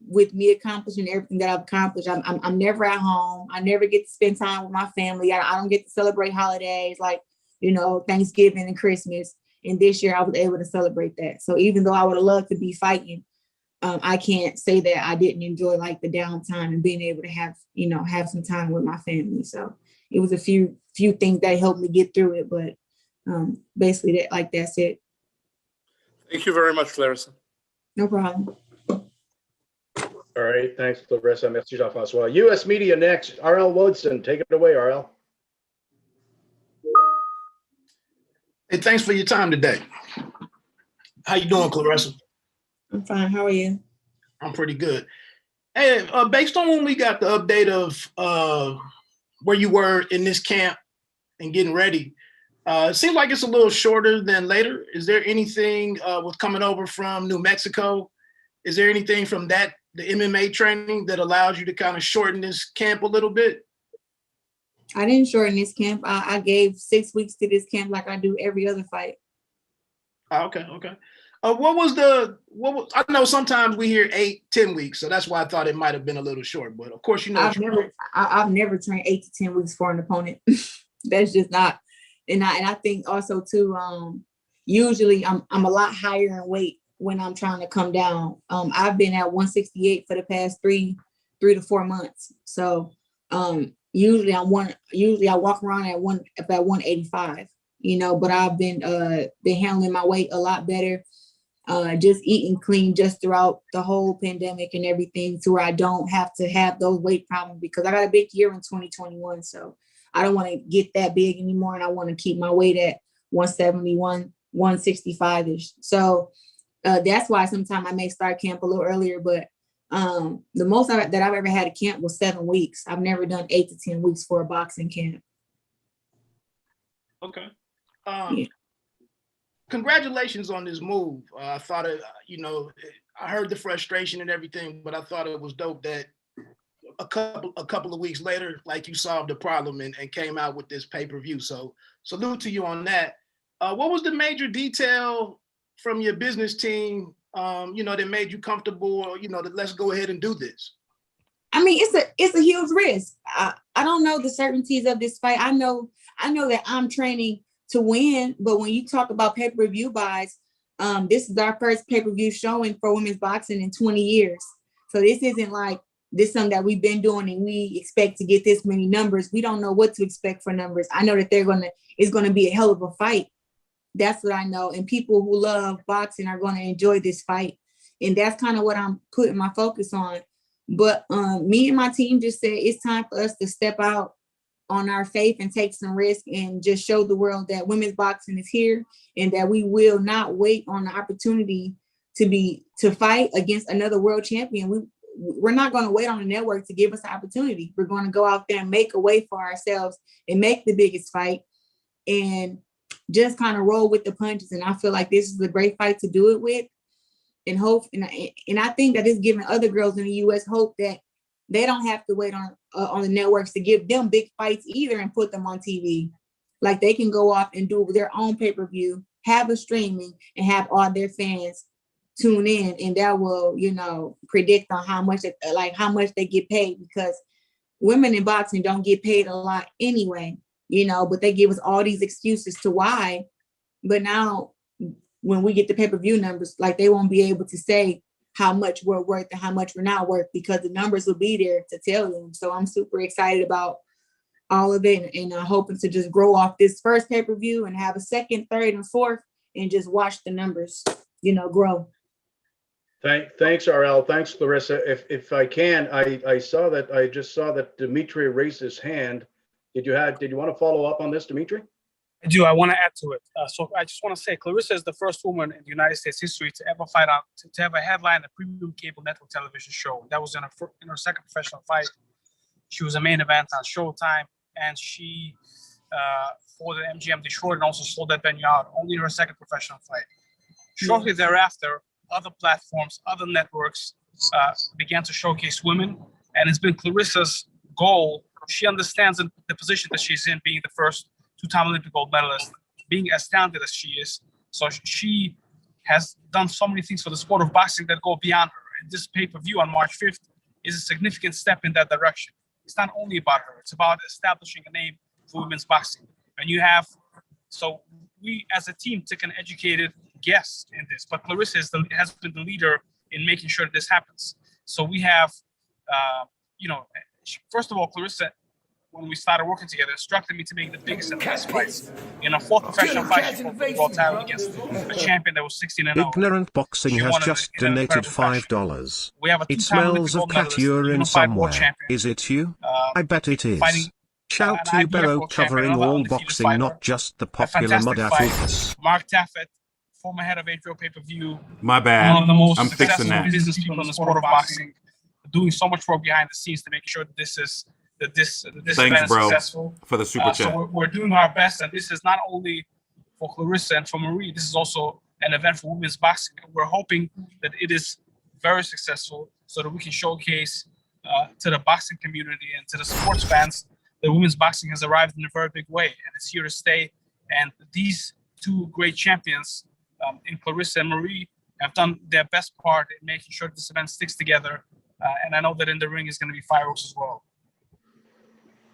with me accomplishing everything that I've accomplished, I'm never at home. I never get to spend time with my family. I don't get to celebrate holidays like, you know, Thanksgiving and Christmas. And this year I was able to celebrate that. So even though I would have loved to be fighting, I can't say that I didn't enjoy like the downtime and being able to have some time with my family. So it was a few things that helped me get through it, but basically that's it. Thank you very much, Claressa. No problem. All right, thanks, Claressa. Merci, Jean-François. U.S. Media next. R.L. Woodson, take it away, R.L. Hey, thanks for your time today. How you doing, Claressa? I'm fine. How are you? I'm pretty good. Hey, based on when we got the update of where you were in this camp and getting ready, it seems like it's a little shorter than later. Is there anything with coming over from New Mexico? Is there anything from the MMA training that allows you to kind of shorten this camp a little bit? I didn't shorten this camp. I gave 6 weeks to this camp like I do every other fight. Okay. I know sometimes we hear 8-10 weeks, so that's why I thought it might have been a little short. But of course, you know, I've never trained 8 to 10 weeks for an opponent. That's just not. And I think also too, usually I'm a lot higher in weight when I'm trying to come down. I've been at 168 for the past 3 to 4 months. So usually I walk around at about 185, you know, but I've been handling my weight a lot better. Just eating clean just throughout the whole pandemic and everything, to where I don't have to have those weight problems, because I got a big year in 2021. So I don't want to get that big anymore. And I want to keep my weight at 171, 165-ish. So that's why sometimes I may start camp a little earlier, but the most that I've ever had a camp was 7 weeks. I've never done 8 to 10 weeks for a boxing camp. Okay. Yeah. Congratulations on this move. I thought I heard the frustration and everything, but I thought it was dope that a couple of weeks later, like you solved the problem and came out with this pay-per-view. So salute to you on that. What was the major detail from your business team, that made you comfortable, that let's go ahead and do this? I mean, it's a huge risk. I don't know the certainties of this fight. I know that I'm training to win, but when you talk about pay-per-view buys, this is our first pay-per-view showing for women's boxing in 20 years. So this isn't like this something that we've been doing and we expect to get this many numbers. We don't know what to expect for numbers. I know that it's gonna be a hell of a fight. That's what I know. And people who love boxing are gonna enjoy this fight. And that's kind of what I'm putting my focus on. But me and my team just said it's time for us to step out on our faith and take some risk and just show the world that women's boxing is here and that we will not wait on the opportunity to fight against another world champion. We're not going to wait on the network to give us the opportunity. We're going to go out there and make a way for ourselves and make the biggest fight and just kind of roll with the punches. And I feel like this is a great fight to do it with. And hope, and I think that it's giving other girls in the U.S. hope that they don't have to wait on the networks to give them big fights either and put them on TV. Like they can go off and do their own pay-per-view, have a streaming, and have all their fans tune in, and that will, predict on how much they get paid, because women in boxing don't get paid a lot anyway, but they give us all these excuses to why. But now when we get the pay-per-view numbers, like they won't be able to say how much we're worth and how much we're not worth, because the numbers will be there to tell you. So I'm super excited about all of it, and hoping to just grow off this first pay-per-view and have a second, third, and fourth, and just watch the numbers, grow. Thanks, RL. Thanks, Claressa. If I can, I just saw that Dimitri raised his hand. Did you want to follow up on this, Dimitri? I do. I want to add to it. So I just want to say, Claressa is the first woman in the United States history to ever fight out, to have a headline a premium cable network television show. That was in her second professional fight. She was a main event on Showtime, and she, for the MGM Detroit, and also sold that venue out only in her second professional fight. Shortly thereafter, other platforms, other networks began to showcase women, and it's been Claressa's goal. She understands the position that she's in, being the first two-time Olympic gold medalist, being as talented as she is. So she has done so many things for the sport of boxing that go beyond her. And this pay-per-view on March 5th is a significant step in that direction. It's not only about her, it's about establishing a name for women's boxing. And so we as a team took an educated guess in this, but Claressa has been the leader in making sure that this happens. So we have, first of all, Claressa, when we started working together, instructed me to make the biggest and best fights. In a fourth professional fight, she fought for the world title against a champion that was 16-0. Ignorant Boxing has just donated $5. We have a It smells of cat urine somewhere. Is it you? I bet it is. Shout to Barrow, covering all boxing, fighter, not just the popular Mudafocus. Mark Taffet, former head of HBO pay-per-view. My bad. One of the most I'm fixing that. Business people in the sport of boxing, doing so much work behind the scenes to make sure that this event is successful. For the super chat. So we're doing our best, and this is not only for Claressa and for Marie. This is also an event for women's boxing. We're hoping that it is very successful, so that we can showcase to the boxing community and to the sports fans that women's boxing has arrived in a very big way, and it's here to stay. And these two great champions, in Claressa and Marie, have done their best part in making sure this event sticks together. And I know that in the ring is going to be fireworks as well.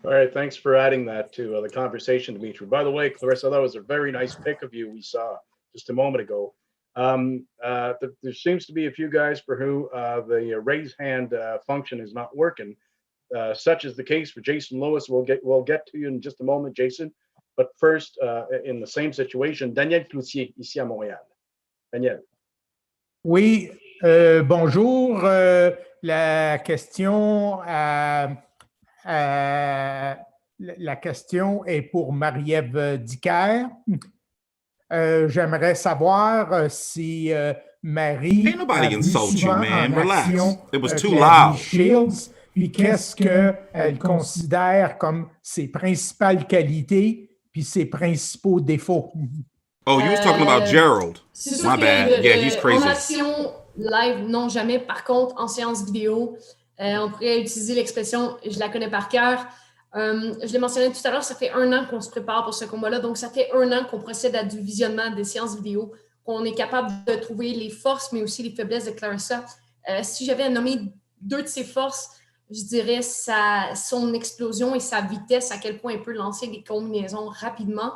All right, thanks for adding that to the conversation, Dimitri. By the way, Claressa, that was a very nice pic of you we saw just a moment ago. There seems to be a few guys for who the raise hand function is not working. Such is the case for Jason Lewis. We'll get to you in just a moment, Jason. But first, in the same situation, Daniel Cloutier, ici à Montréal. Daniel. Oui, bonjour. La question est pour Marie-Ève Dicaire. J'aimerais savoir si Marie a vu souvent en action Shields, puis qu'est-ce qu'elle considère comme ses principales qualités puis ses principaux défauts. Oh, you was talking about Gerald. My bad. Yeah, he's crazy. En action live, non, jamais. Par contre, en séance vidéo, On pourrait utiliser l'expression « je la connais par cœur ». Je l'ai mentionné tout à l'heure, ça fait 1 an qu'on se prépare pour ce combat-là. Donc, ça fait 1 an qu'on procède à du visionnement des séances vidéo, qu'on est capable de trouver les forces, mais aussi les faiblesses de Claressa. Si j'avais à nommer 2 de ses forces, je dirais son explosion et sa vitesse, à quel point elle peut lancer des combinaisons rapidement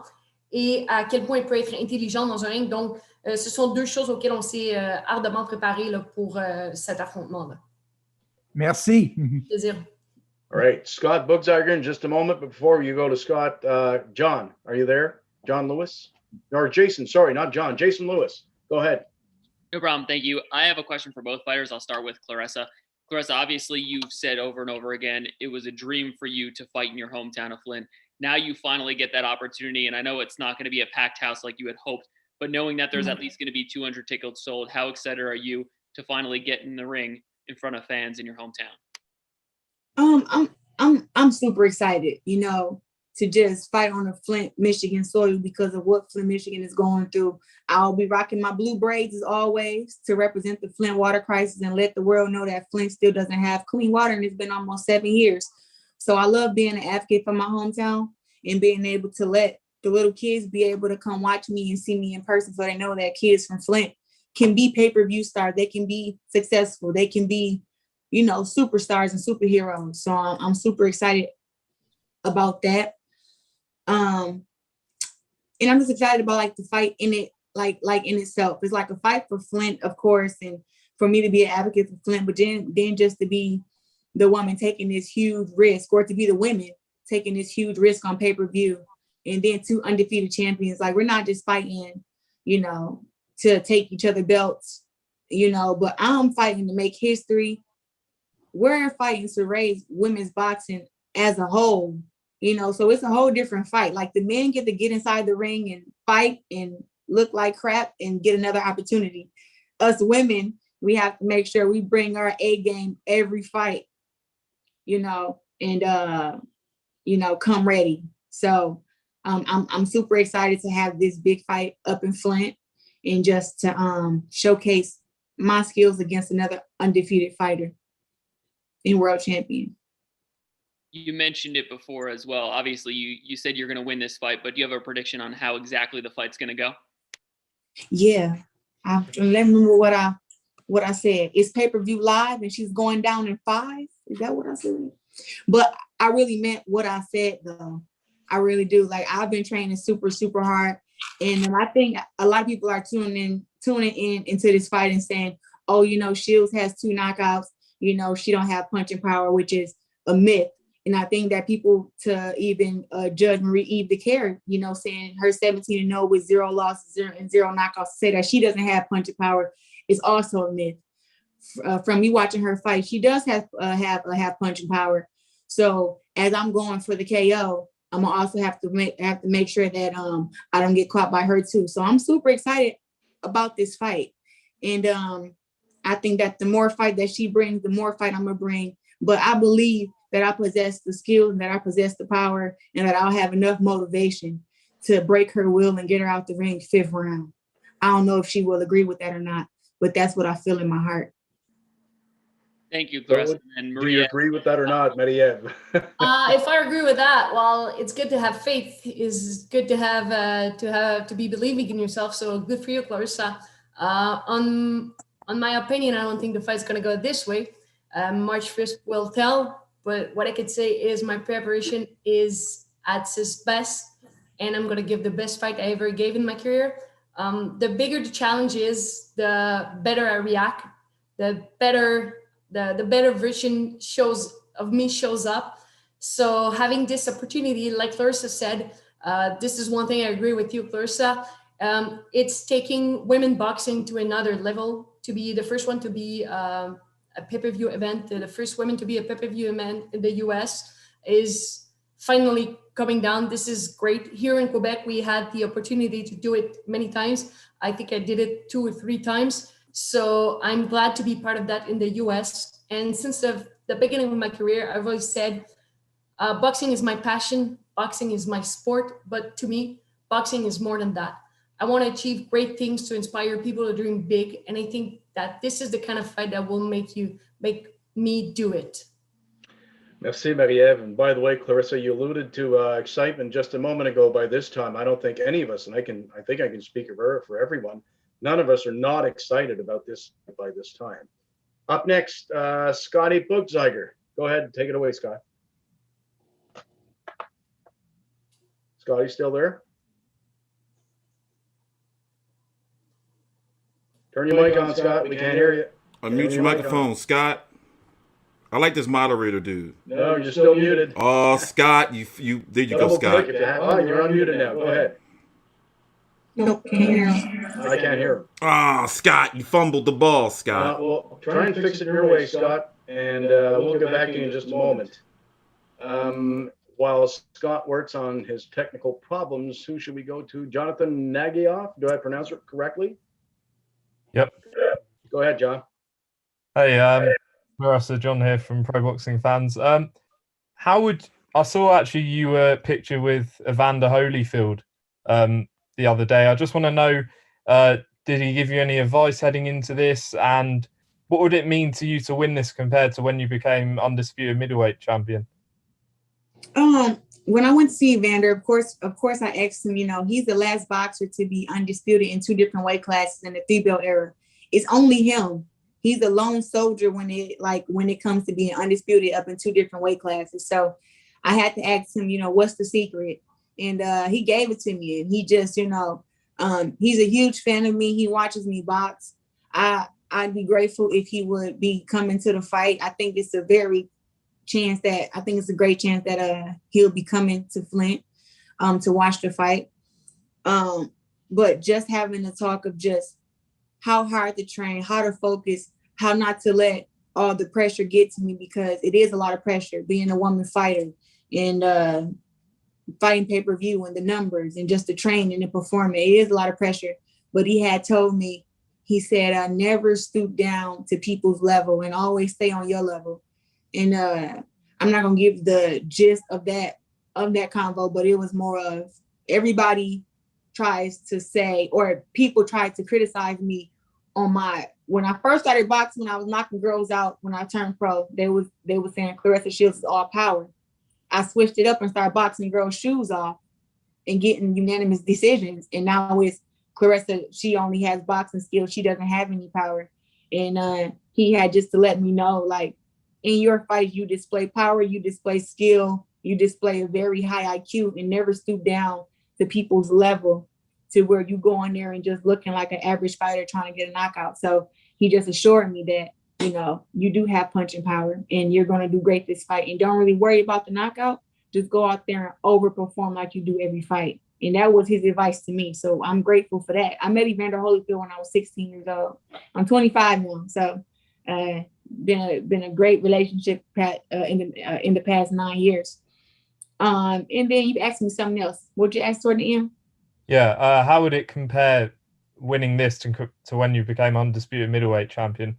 et à quel point elle peut être intelligente dans un ring. Donc, ce sont 2 choses auxquelles on s'est ardemment préparé là, pour cet affrontement-là. Merci. Plaisir. All right, Scott Bugzeiger in just a moment. But before you go to Scott, John, are you there? John Lewis? Or Jason, sorry, not John. Jason Lewis. Go ahead. No problem. Thank you. I have a question for both fighters. I'll start with Claressa. Claressa, obviously you've said over and over again, it was a dream for you to fight in your hometown of Flint. Now you finally get that opportunity. And I know it's not going to be a packed house like you had hoped, but knowing that there's at least going to be 200 tickets sold, how excited are you to finally get in the ring in front of fans in your hometown? I'm super excited, you know, to just fight on the Flint, Michigan soil because of what Flint, Michigan is going through. I'll be rocking my blue braids as always to represent the Flint water crisis and let the world know that Flint still doesn't have clean water, and it's been almost 7 years. So I love being an advocate for my hometown and being able to let the little kids be able to come watch me and see me in person so they know that kids from Flint can be pay-per-view stars. They can be successful. They can be, you know, superstars and superheroes. So I'm super excited about that. And I'm just excited about like the fight in it, like in itself. It's like a fight for Flint, of course, and for me to be an advocate for Flint, but then just to be the woman taking this huge risk, or to be the women taking this huge risk on pay-per-view, and then 2 undefeated champions. Like, we're not just fighting, you know, to take each other belts, you know, but I'm fighting to make history. We're fighting to raise women's boxing as a whole, you know, so it's a whole different fight. Like, the men get to get inside the ring and fight and look like crap and get another opportunity. Us women, we have to make sure we bring our A game every fight, you know, and, you know, come ready. So I'm super excited to have this big fight up in Flint and just to showcase my skills against another undefeated fighter and world champion. You mentioned it before as well. Obviously, you said you're going to win this fight, but do you have a prediction on how exactly the fight's going to go? Yeah, let me remember what I said. It's pay-per-view live, and she's going down in 5. Is that what I said? But I really meant what I said, though. I really do. Like, I've been training super, super hard, and I think a lot of people are tuning in into this fight and saying, "Oh, you know, Shields has 2 knockouts. You know, she don't have punching power," which is a myth. And I think that people to even judge Marie-Eve Dicaire, you know, saying her 17-0 with 0 losses and 0 knockouts, say that she doesn't have punching power is also a myth. From me watching her fight, she does have punching power. So as I'm going for the KO, I'm gonna also have to make sure that I don't get caught by her too. So I'm super excited about this fight, and I think that the more fight that she brings, the more fight I'm gonna bring. But I believe that I possess the skills, and that I possess the power, and that I'll have enough motivation to break her will and get her out the ring 5th round. I don't know if she will agree with that or not, but that's what I feel in my heart. Thank you, Claressa. And Maria, do you agree with that or not, Marie-Eve? If I agree with that, well, it's good to have faith. It's good to have to be believing in yourself. So good for you, Claressa. On my opinion, I don't think the fight's gonna go this way. March 5th will tell. But what I could say is my preparation is at its best, and I'm gonna give the best fight I ever gave in my career. The bigger the challenge is, the better I react. The better version of me shows up. So having this opportunity, like Claressa said, this is one thing I agree with you, Claressa. It's taking women boxing to another level, to be the first one to be a pay-per-view event. The first women to be a pay-per-view event in the US is finally coming down. This is great. Here in Quebec, we had the opportunity to do it many times. I think I did it 2 or 3 times. So I'm glad to be part of that in the US. And since the beginning of my career, I've always said, boxing is my passion. Boxing is my sport. But to me, boxing is more than that. I want to achieve great things to inspire people to dream big. And I think that this is the kind of fight that will make me do it. Merci, Marie-Ève. And by the way, Claressa, you alluded to excitement just a moment ago. By this time, I don't think any of us, and I think I can speak for everyone, none of us are not excited about this by this time. Up next, Scotty Bugzeiger. Go ahead and take it away, Scott. Scotty, still there? Turn your mic on, Scott. We can't hear you. Unmute your microphone, Scott. I like this moderator dude. No, you're still muted. Oh, Scott, you there you go, Scott. You're unmuted now. Go ahead. Nope, can't hear him. I can't hear him. Ah, Scott, you fumbled the ball, Scott. Well, try and fix it your way, Scott, and we'll get back to you in just a moment. While Scott works on his technical problems, who should we go to? Jonathan Nagyoff? Do I pronounce it correctly? Yep. Go ahead, John. Hey, Claressa, John here from Pro Boxing Fans. I saw actually you were pictured with Evander Holyfield the other day. I just want to know, did he give you any advice heading into this, and what would it mean to you to win this compared to when you became undisputed middleweight champion? When I went to see Evander, of course, I asked him, he's the last boxer to be undisputed in 2 different weight classes in the 3-belt era. It's only him. He's the lone soldier when it comes to being undisputed up in 2 different weight classes. So I had to ask him, what's the secret? And he gave it to me. And he just, he's a huge fan of me. He watches me box. I'd be grateful if he would be coming to the fight. I think it's a great chance that he'll be coming to Flint to watch the fight. But just having the talk of just how hard to train, how to focus, how not to let all the pressure get to me, because it is a lot of pressure being a woman fighter and fighting pay-per-view and the numbers and just the training and performing. It is a lot of pressure. But he had told me, he said, never stoop down to people's level and always stay on your level. And I'm not going to give the gist of that convo, but it was more of everybody tries to say, or people tried to criticize me on when I first started boxing, when I was knocking girls out, when I turned pro, they were saying Claressa Shields is all power. I switched it up and started boxing girls' shoes off and getting unanimous decisions. And now it's Claressa, she only has boxing skills. She doesn't have any power. And he had just to let me know, like, in your fight, you display power, you display skill, you display a very high IQ, and never stoop down to people's level to where you go in there and just looking like an average fighter trying to get a knockout. So he just assured me that, you do have punching power and you're going to do great this fight, and don't really worry about the knockout. Just go out there and overperform like you do every fight. And that was his advice to me. So I'm grateful for that. I met Evander Holyfield when I was 16 years old. I'm 25 now. So been a great relationship in the past 9 years. And then you asked me something else. What'd you ask toward the end? Yeah, how would it compare winning this to when you became undisputed middleweight champion?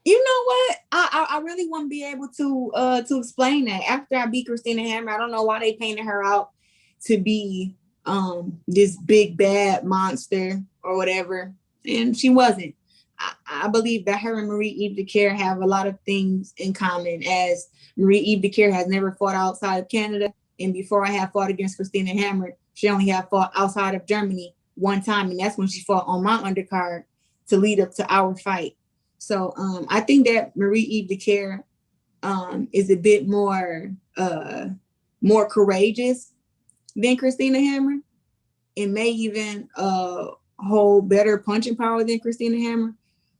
You know what? I really wouldn't be able to explain that. After I beat Christina Hammer, I don't know why they painted her out to be this big bad monster or whatever, and she wasn't. I believe that her and Marie-Eve Dicaire have a lot of things in common, as Marie-Eve Dicaire has never fought outside of Canada, and before I had fought against Christina Hammer, she only had fought outside of Germany one time, and that's when she fought on my undercard to lead up to our fight. So I think that Marie-Eve Dicaire is a bit more courageous than Christina Hammer, and may even hold better punching power than Christina Hammer.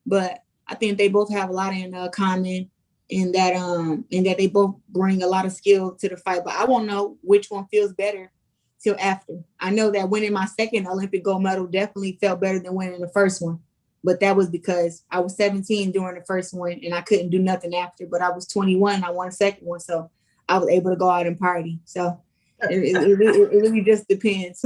But I think they both have a lot in common, in that they both bring a lot of skill to the fight. But I won't know which one feels better till after. I know that winning my second Olympic gold medal definitely felt better than winning the first one. But that was because I was 17 during the first one and I couldn't do nothing after. But I was 21 and I won the second one. So I was able to go out and party. So it really just depends.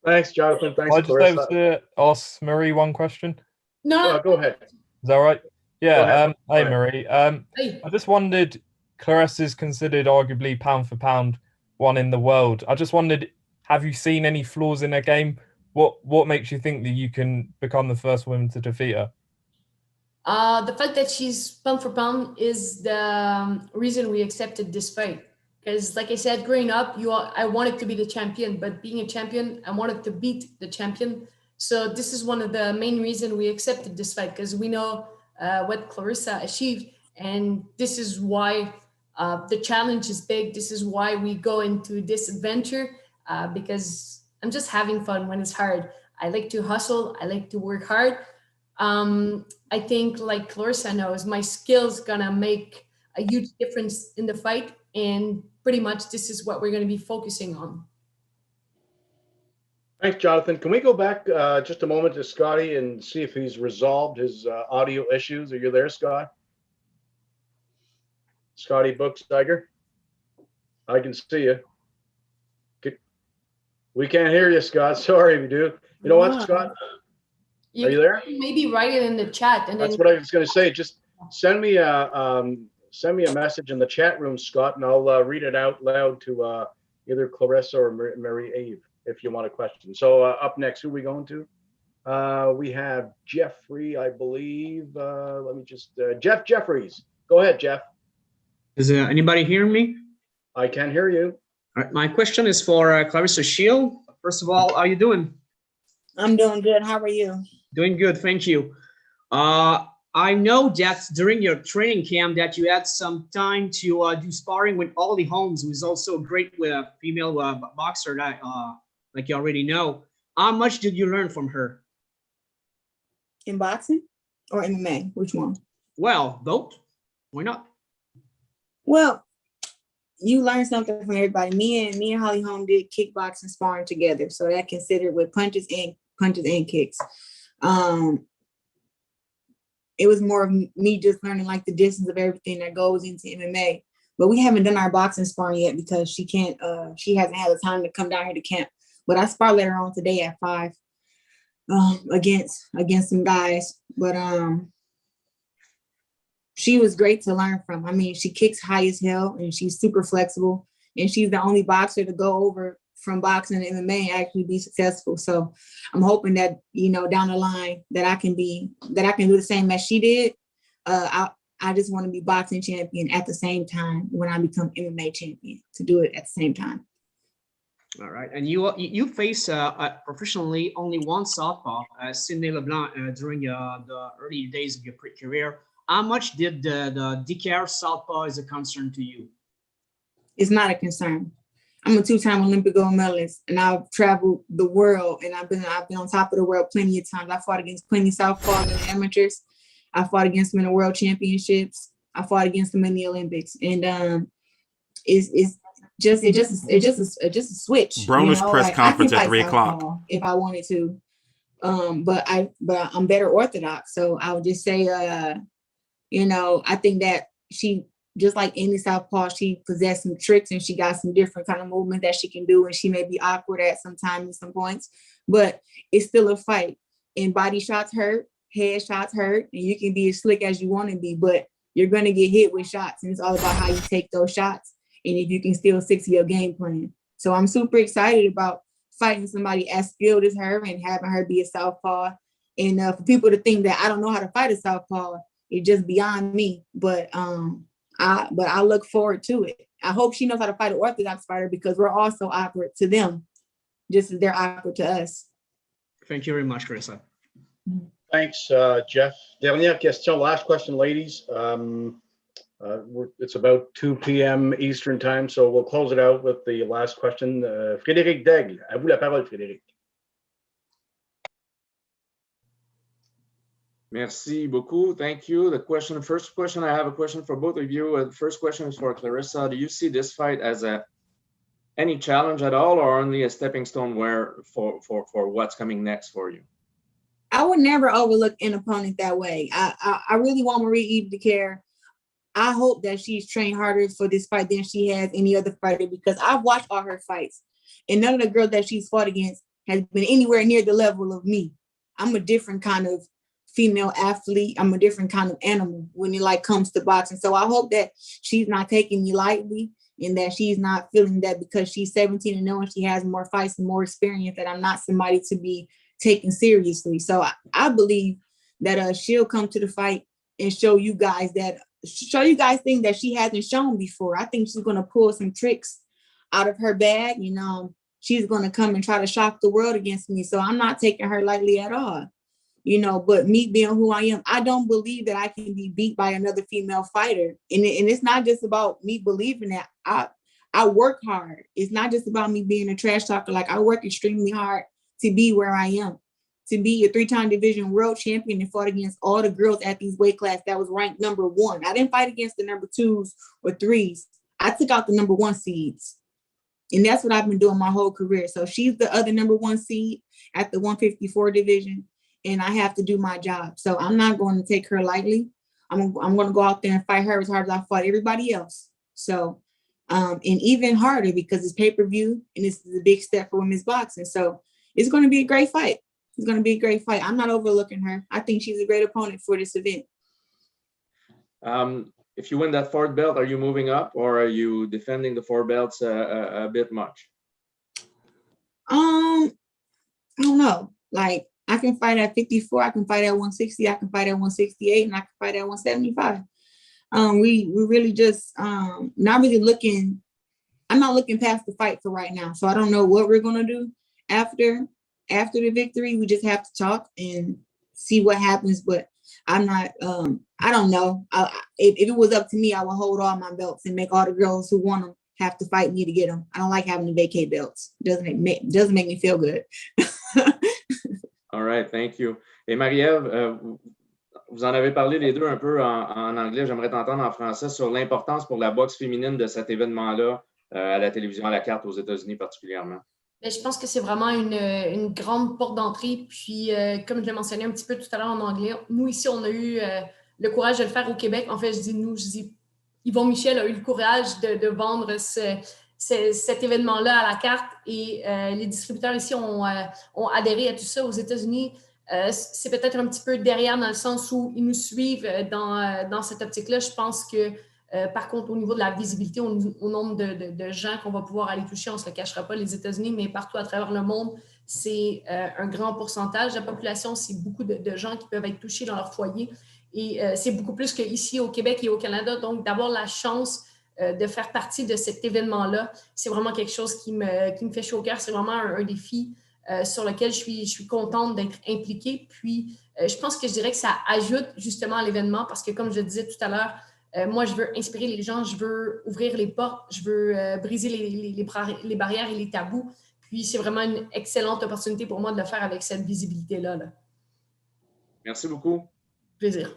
Thanks, Jonathan. Thanks, I just able to ask Marie one question? No. Go ahead. Is that right? Yeah. Hey, Go Marie. I just wondered, Claressa is considered arguably pound for pound one in the world. I just wondered, have you seen any flaws in her game? What makes you think that you can become the first woman to defeat her? The fact that she's pound for pound is the reason we accepted this fight. Because like I said, growing up, I wanted to be the champion, but being a champion, I wanted to beat the champion. So this is one of the main reasons we accepted this fight, because we know what Claressa achieved. And this is why the challenge is big. This is why we go into this adventure, because I'm just having fun when it's hard. I like to hustle. I like to work hard. I think, like Claressa knows, my skills gonna make a huge difference in the fight. And pretty much this is what we're going to be focusing on. Thanks, Jonathan. Can we go back just a moment to Scotty and see if he's resolved his audio issues? Are you there, Scott? Scotty Booksteiger? I can see you. We can't hear you, Scott. Sorry, we do. You know what, Scott? Are you there? Maybe write it in the chat. And that's what I was going to say. Just send me a message in the chat room, Scott, and I'll read it out loud to either Claressa or Marie-Eve if you want a question. So up next, who are we going to? We have Jeffrey, I believe. Let me just, Jeff Jeffries. Go ahead, Jeff. Is anybody hearing me? I can hear you. All right, my question is for Claressa Shields. First of all, how are you doing? I'm doing good. How are you? Doing good, thank you. I know that during your training camp that you had some time to do sparring with Holly Holmes, who is also a great female boxer that, like you already know. How much did you learn from her? In boxing or MMA? Which one? Well, both. Why not? Well, you learn something from everybody. Me and Holly Holmes did kickboxing sparring together, so that considered with punches and kicks. It was more of me just learning like the distance of everything that goes into MMA. But we haven't done our boxing sparring yet because she hasn't had the time to come down here to camp. But I spar later on today at 5 against some guys. But she was great to learn from. I mean, she kicks high as hell and she's super flexible. And she's the only boxer to go over from boxing to MMA and actually be successful. So I'm hoping that, down the line that I can do the same as she did. I just want to be boxing champion at the same time when I become MMA champion, to do it at the same time. All right. And you face professionally only one southpaw, Sidney LeBlanc, during the early days of your career. How much did the Dicaire southpaw is a concern to you? It's not a concern. I'm a 2-time Olympic gold medalist, and I've traveled the world, and I've been on top of the world plenty of times. I fought against plenty of southpaws in the amateurs. I fought against them in the world championships. I fought against them in the Olympics, and it's just a switch. Brownish press conference at 3 o'clock. If I wanted to, but I'm better orthodox. So I would just say, I think that she, just like any southpaw, she possessed some tricks and she got some different kind of movement that she can do, and she may be awkward at some times and some points, but it's still a fight. And body shots hurt, head shots hurt, and you can be as slick as you want to be, but you're going to get hit with shots, and it's all about how you take those shots and if you can still stick to your game plan. So I'm super excited about fighting somebody as skilled as her and having her be a southpaw. And for people to think that I don't know how to fight a southpaw, it's just beyond me. But I look forward to it. I hope she knows how to fight an orthodox fighter, because we're also awkward to them, just as they're awkward to us. Thank you very much, Claressa. Thanks, Jeff. Dernière question, last question, ladies. It's about 2 p.m. Eastern time, so we'll close it out with the last question. Frédéric Daigle, à vous la parole, Frédéric. Merci beaucoup. Thank you. First question, I have a question for both of you. The first question is for Claressa. Do you see this fight as any challenge at all, or only a stepping stone for what's coming next for you? I would never overlook an opponent that way. I really want Marie-Eve Dicaire. I hope that she's trained harder for this fight than she has any other fighter, because I've watched all her fights, and none of the girls that she's fought against has been anywhere near the level of me. I'm a different kind of female athlete. I'm a different kind of animal when it comes to boxing. So I hope that she's not taking me lightly, and that she's not feeling that because she's 17 and knowing she has more fights and more experience, that I'm not somebody to be taken seriously. So I believe that she'll come to the fight and show you guys things that she hasn't shown before. I think she's going to pull some tricks out of her bag. You know, she's going to come and try to shock the world against me. So I'm not taking her lightly at all. You know, but me being who I am, I don't believe that I can be beat by another female fighter. And it's not just about me believing that. I work hard. It's not just about me being a trash talker. Like, I work extremely hard to be where I am, to be a 3-time division world champion and fought against all the girls at these weight class that was ranked number 1. I didn't fight against the number 2s or 3s. I took out the number 1 seeds. And that's what I've been doing my whole career. So she's the other number 1 seed at the 154 division. And I have to do my job. So I'm not going to take her lightly. I'm going to go out there and fight her as hard as I fought everybody else. So, and even harder because it's pay-per-view and this is a big step for women's boxing. So it's going to be a great fight. It's going to be a great fight. I'm not overlooking her. I think she's a great opponent for this event. If you win that 4th belt, are you moving up or are you defending the 4 belts a bit much? I don't know. Like, I can fight at 54, I can fight at 160, I can fight at 168, and I can fight at 175. We really just not really looking. I'm not looking past the fight for right now. So I don't know what we're gonna do after the victory. We just have to talk and see what happens. But I'm not. I don't know. If it was up to me, I would hold all my belts and make all the girls who want them have to fight me to get them. I don't like having to vacate belts. Doesn't make me feel good. All right, thank you. Et Marie-Ève, vous en avez parlé les deux un peu en anglais. J'aimerais t'entendre en français sur l'importance pour la boxe féminine de cet événement-là à la télévision à la carte aux États-Unis particulièrement. Mais je pense que c'est vraiment une grande porte d'entrée. Puis, comme je l'ai mentionné un petit peu tout à l'heure en anglais, nous ici, on a eu le courage de le faire au Québec. En fait, je dis Yvon Michel a eu le courage de vendre cet événement-là à la carte et les distributeurs ici ont adhéré à tout ça. Aux États-Unis, c'est peut-être un petit peu derrière dans le sens où ils nous suivent dans cette optique-là. Je pense que, par contre, au niveau de la visibilité, au nombre de gens qu'on va pouvoir aller toucher, on ne se le cachera pas, les États-Unis, mais partout à travers le monde, c'est un grand pourcentage de la population. C'est beaucoup de gens qui peuvent être touchés dans leur foyer. Et c'est beaucoup plus qu'ici au Québec et au Canada. Donc, d'avoir la chance de faire partie de cet événement-là, c'est vraiment quelque chose qui me fait chaud au cœur. C'est vraiment un défi sur lequel je suis contente d'être impliquée. Puis, je pense que je dirais que ça ajoute justement à l'événement parce que, comme je disais tout à l'heure, moi, je veux inspirer les gens, je veux ouvrir les portes, je veux briser les barrières et les tabous. Puis, c'est vraiment une excellente opportunité pour moi de le faire avec cette visibilité-là. Là. Merci beaucoup. Plaisir.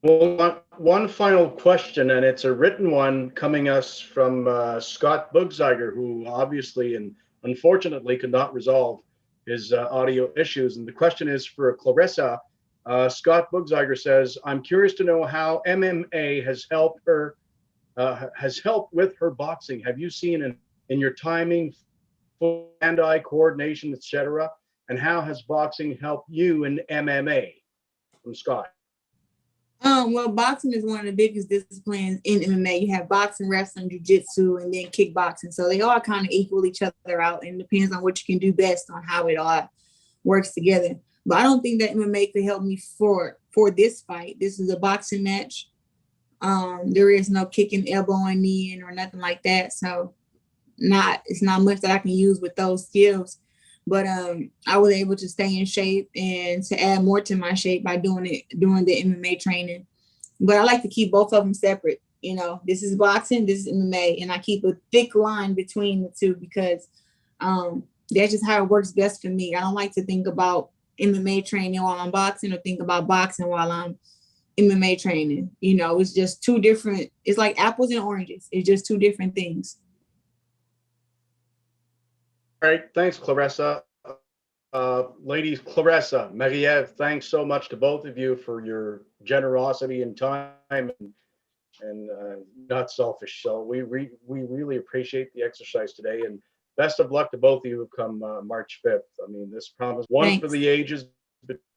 Well, one final question, and it's a written one coming us from Scott Bugziger, who obviously and unfortunately could not resolve his audio issues. And the question is for Claressa. Scott Bugziger says, I'm curious to know how MMA has helped with her boxing. Have you seen in your timing, hand-eye coordination, etc.? And how has boxing helped you in MMA? From Scott. Well, boxing is one of the biggest disciplines in MMA. You have boxing, wrestling, jiu-jitsu, and then kickboxing. So they all kind of equal each other out, and it depends on what you can do best on how it all works together. But I don't think that MMA could help me for this fight. This is a boxing match. There is no kicking, elbowing, kneeing, or nothing like that. So it's not much that I can use with those skills. But I was able to stay in shape and to add more to my shape by doing the MMA training. But I like to keep both of them separate. You know, this is boxing, this is MMA, and I keep a thick line between the two because that's just how it works best for me. I don't like to think about MMA training while I'm boxing or think about boxing while I'm MMA training. You know, it's just two different, it's like apples and oranges. It's just two different things. All right, thanks, Claressa. Ladies, Claressa, Marie-Ève, thanks so much to both of you for your generosity and time and not selfish. So we really appreciate the exercise today, and best of luck to both of you come March 5th. I mean, this promise one for the ages,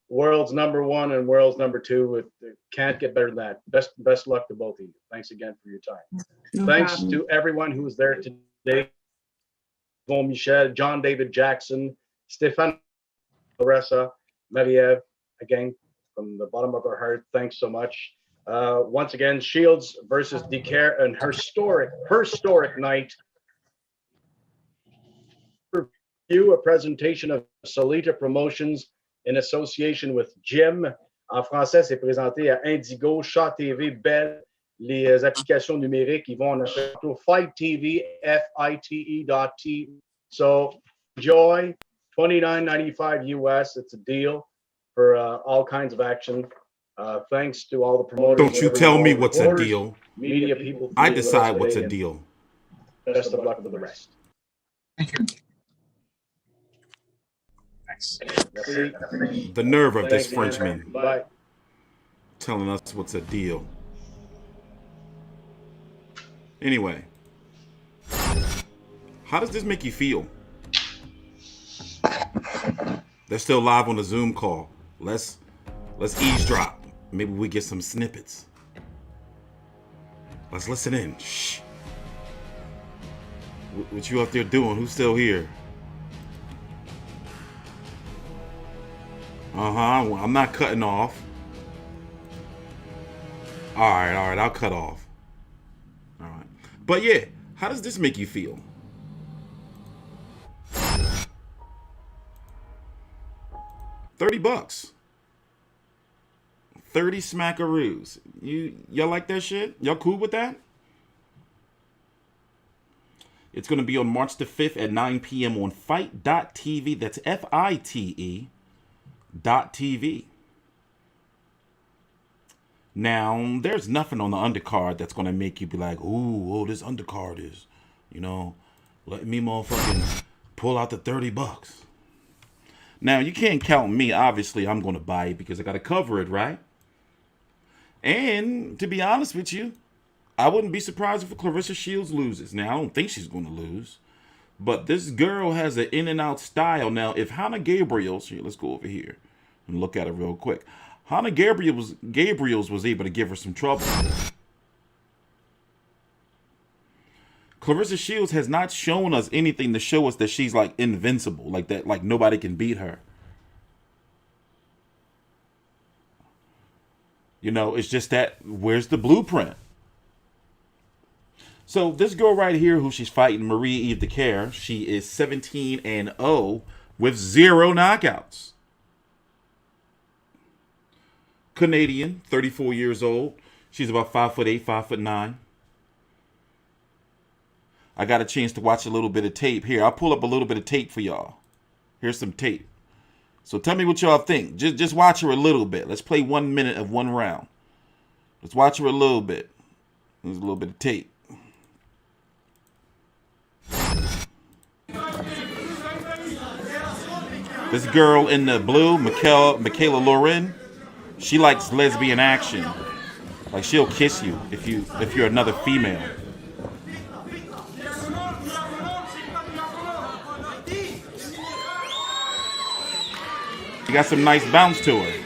world's #1 and world's #2. It can't get better than that. Best luck to both of you. Thanks again for your time. No thanks problem. to everyone who was there today. Michel, John David Jackson, Stéphane, Claressa, Marie-Ève, again, from the bottom of our heart, thanks so much. Once again, Shields versus Dicaire, an historic night. A presentation of Solita Promotions in association with Jim. En français, c'est présenté à Indigo, Shot TV, Bell, les applications numériques. Ils vont en Fight TV, FITE.TV. So enjoy. $29.95 US. It's a deal for all kinds of action. Thanks to all the promoters. Don't you tell me what's a deal. Media people. I decide what's a deal. Best of luck with the rest. Thank you. The nerve of this Frenchman. Bye. Telling us what's a deal. Anyway, how does this make you feel? They're still live on the Zoom call. Let's eavesdrop. Maybe we get some snippets. Let's listen in. Shh. What you up there doing? Who's still here? I'm not cutting off. All right, I'll cut off. All right. But yeah, how does this make you feel? $30. 30 smackaroos. Y'all like that shit? Y'all cool with that? It's going to be on March the 5th at 9 p.m. on fight.tv. That's FITE.TV. Now, there's nothing on the undercard that's going to make you be like, ooh, this undercard is, let me motherfucking pull out the $30. Now, you can't count me. Obviously, I'm going to buy it because I got to cover it, right? And to be honest with you, I wouldn't be surprised if Claressa Shields loses. Now, I don't think she's going to lose. But this girl has an in-and-out style. Now, if Hannah Gabriels, here, let's go over here and look at it real quick. Hannah Gabriels was able to give her some trouble. Claressa Shields has not shown us anything to show us that she's like invincible, like that, like nobody can beat her. It's just that, where's the blueprint? So this girl right here, who she's fighting, Marie-Eve Dicaire, she is 17-0 with 0 knockouts. Canadian, 34 years old. She's about 5'8", 5'9". I got a chance to watch a little bit of tape. Here, I'll pull up a little bit of tape for y'all. Here's some tape. So tell me what y'all think. Just watch her a little bit. Let's play 1 minute of one round. Let's watch her a little bit. There's a little bit of tape. This girl in the blue, Michaela Lauren, she likes lesbian action. Like, she'll kiss you if you're another female. She got some nice bounce to her.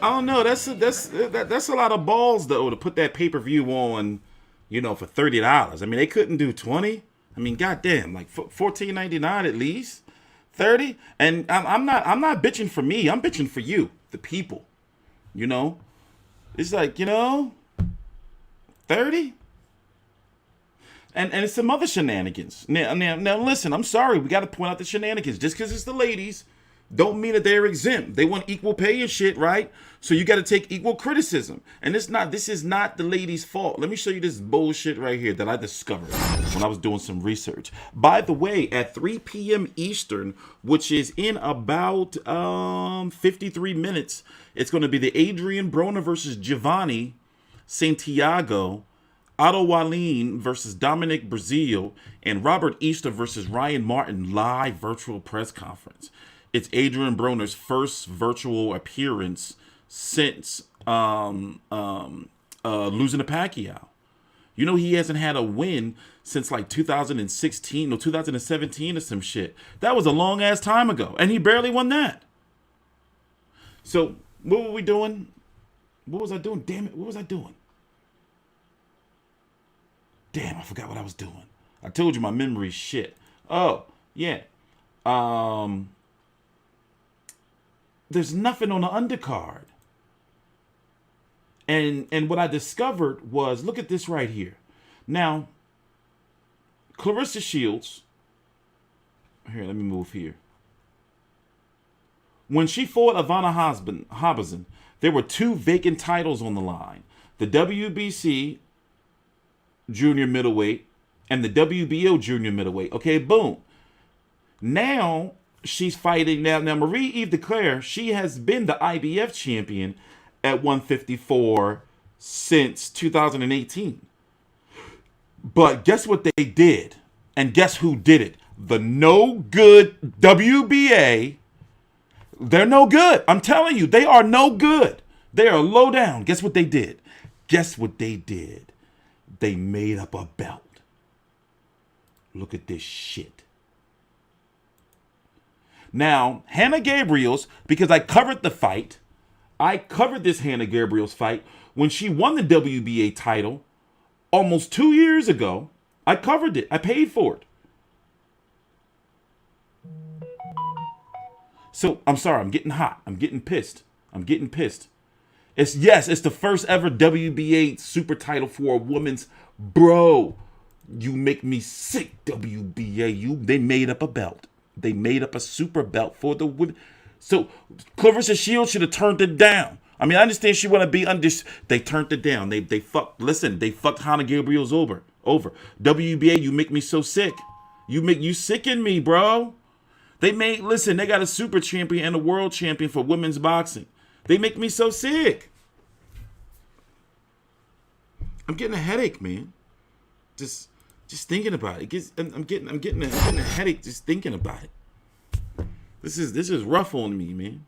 I don't know. That's a lot of balls though to put that pay-per-view on, for $30. I mean, they couldn't do 20. I mean, goddamn, like $14.99 at least, 30. And I'm not bitching for me. I'm bitching for you, the people. It's like 30. And it's some other shenanigans. Now listen, I'm sorry. We got to point out the shenanigans. Just because it's the ladies don't mean that they're exempt. They want equal pay and shit, right? So you got to take equal criticism. And this is not the ladies' fault. Let me show you this bullshit right here that I discovered when I was doing some research. By the way, at 3 p.m. Eastern, which is in about 53 minutes, it's going to be the Adrian Broner versus Giovanni Santiago Otto Wallin versus Dominic Breazeale, and Robert Easter versus Ryan Martin live virtual press conference. It's Adrian Broner's first virtual appearance since losing to Pacquiao. You know, he hasn't had a win since like 2016 or 2017 or some shit. That was a long ass time ago, and he barely won that. So what were we doing? What was I doing? Damn it, what was I doing? Damn, I forgot what I was doing. I told you my memory's shit. Oh, yeah. There's nothing on the undercard. And what I discovered was, look at this right here. Now, Claressa Shields, here, let me move here. When she fought Ivana Hobson, there were 2 vacant titles on the line. The WBC junior middleweight and the WBO junior middleweight. Okay, boom. Now she's fighting. Now Marie-Eve Dicaire, she has been the IBF champion at 154 since 2018. But guess what they did? And guess who did it? The no good WBA. They're no good. I'm telling you, they are no good. They are low down. Guess what they did? Guess what they did? They made up a belt. Look at this shit. Now, Hannah Gabriels, because I covered the fight, I covered this Hannah Gabriels fight when she won the WBA title almost 2 years ago. I covered it. I paid for it. So, I'm sorry. I'm getting hot. I'm getting pissed. It's the first ever WBA super title for a woman's. Bro, you make me sick, WBA. They made up a belt. They made up a super belt for the women. So Claressa Shields should have turned it down. I mean, I understand she want to be under. They turned it down. They fucked. Listen, they fucked Hannah Gabriels over. WBA, you make me so sick. You sicken me, bro. They got a super champion and a world champion for women's boxing. They make me so sick. I'm getting a headache, man. Just thinking about it. I'm getting a headache just thinking about it. This is rough on me, man.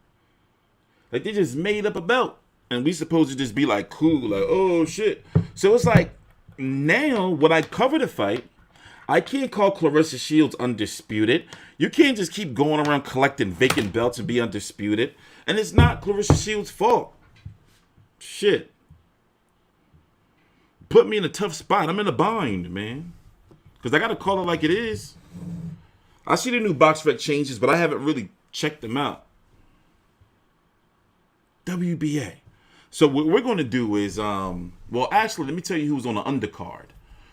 Like, they just made up a belt, and we supposed to just be like cool, like, oh shit. So it's like, now when I cover the fight, I can't call Claressa Shields undisputed. You can't just keep going around collecting vacant belts and be undisputed. And it's not Claressa Shields' fault. Shit. Put me in a tough spot. I'm in a bind, man. Because I got to call it like it is. I see the new box rec changes, but I haven't really checked them out. WBA. So what we're going to do is, well, actually, let me tell you who's on the undercard.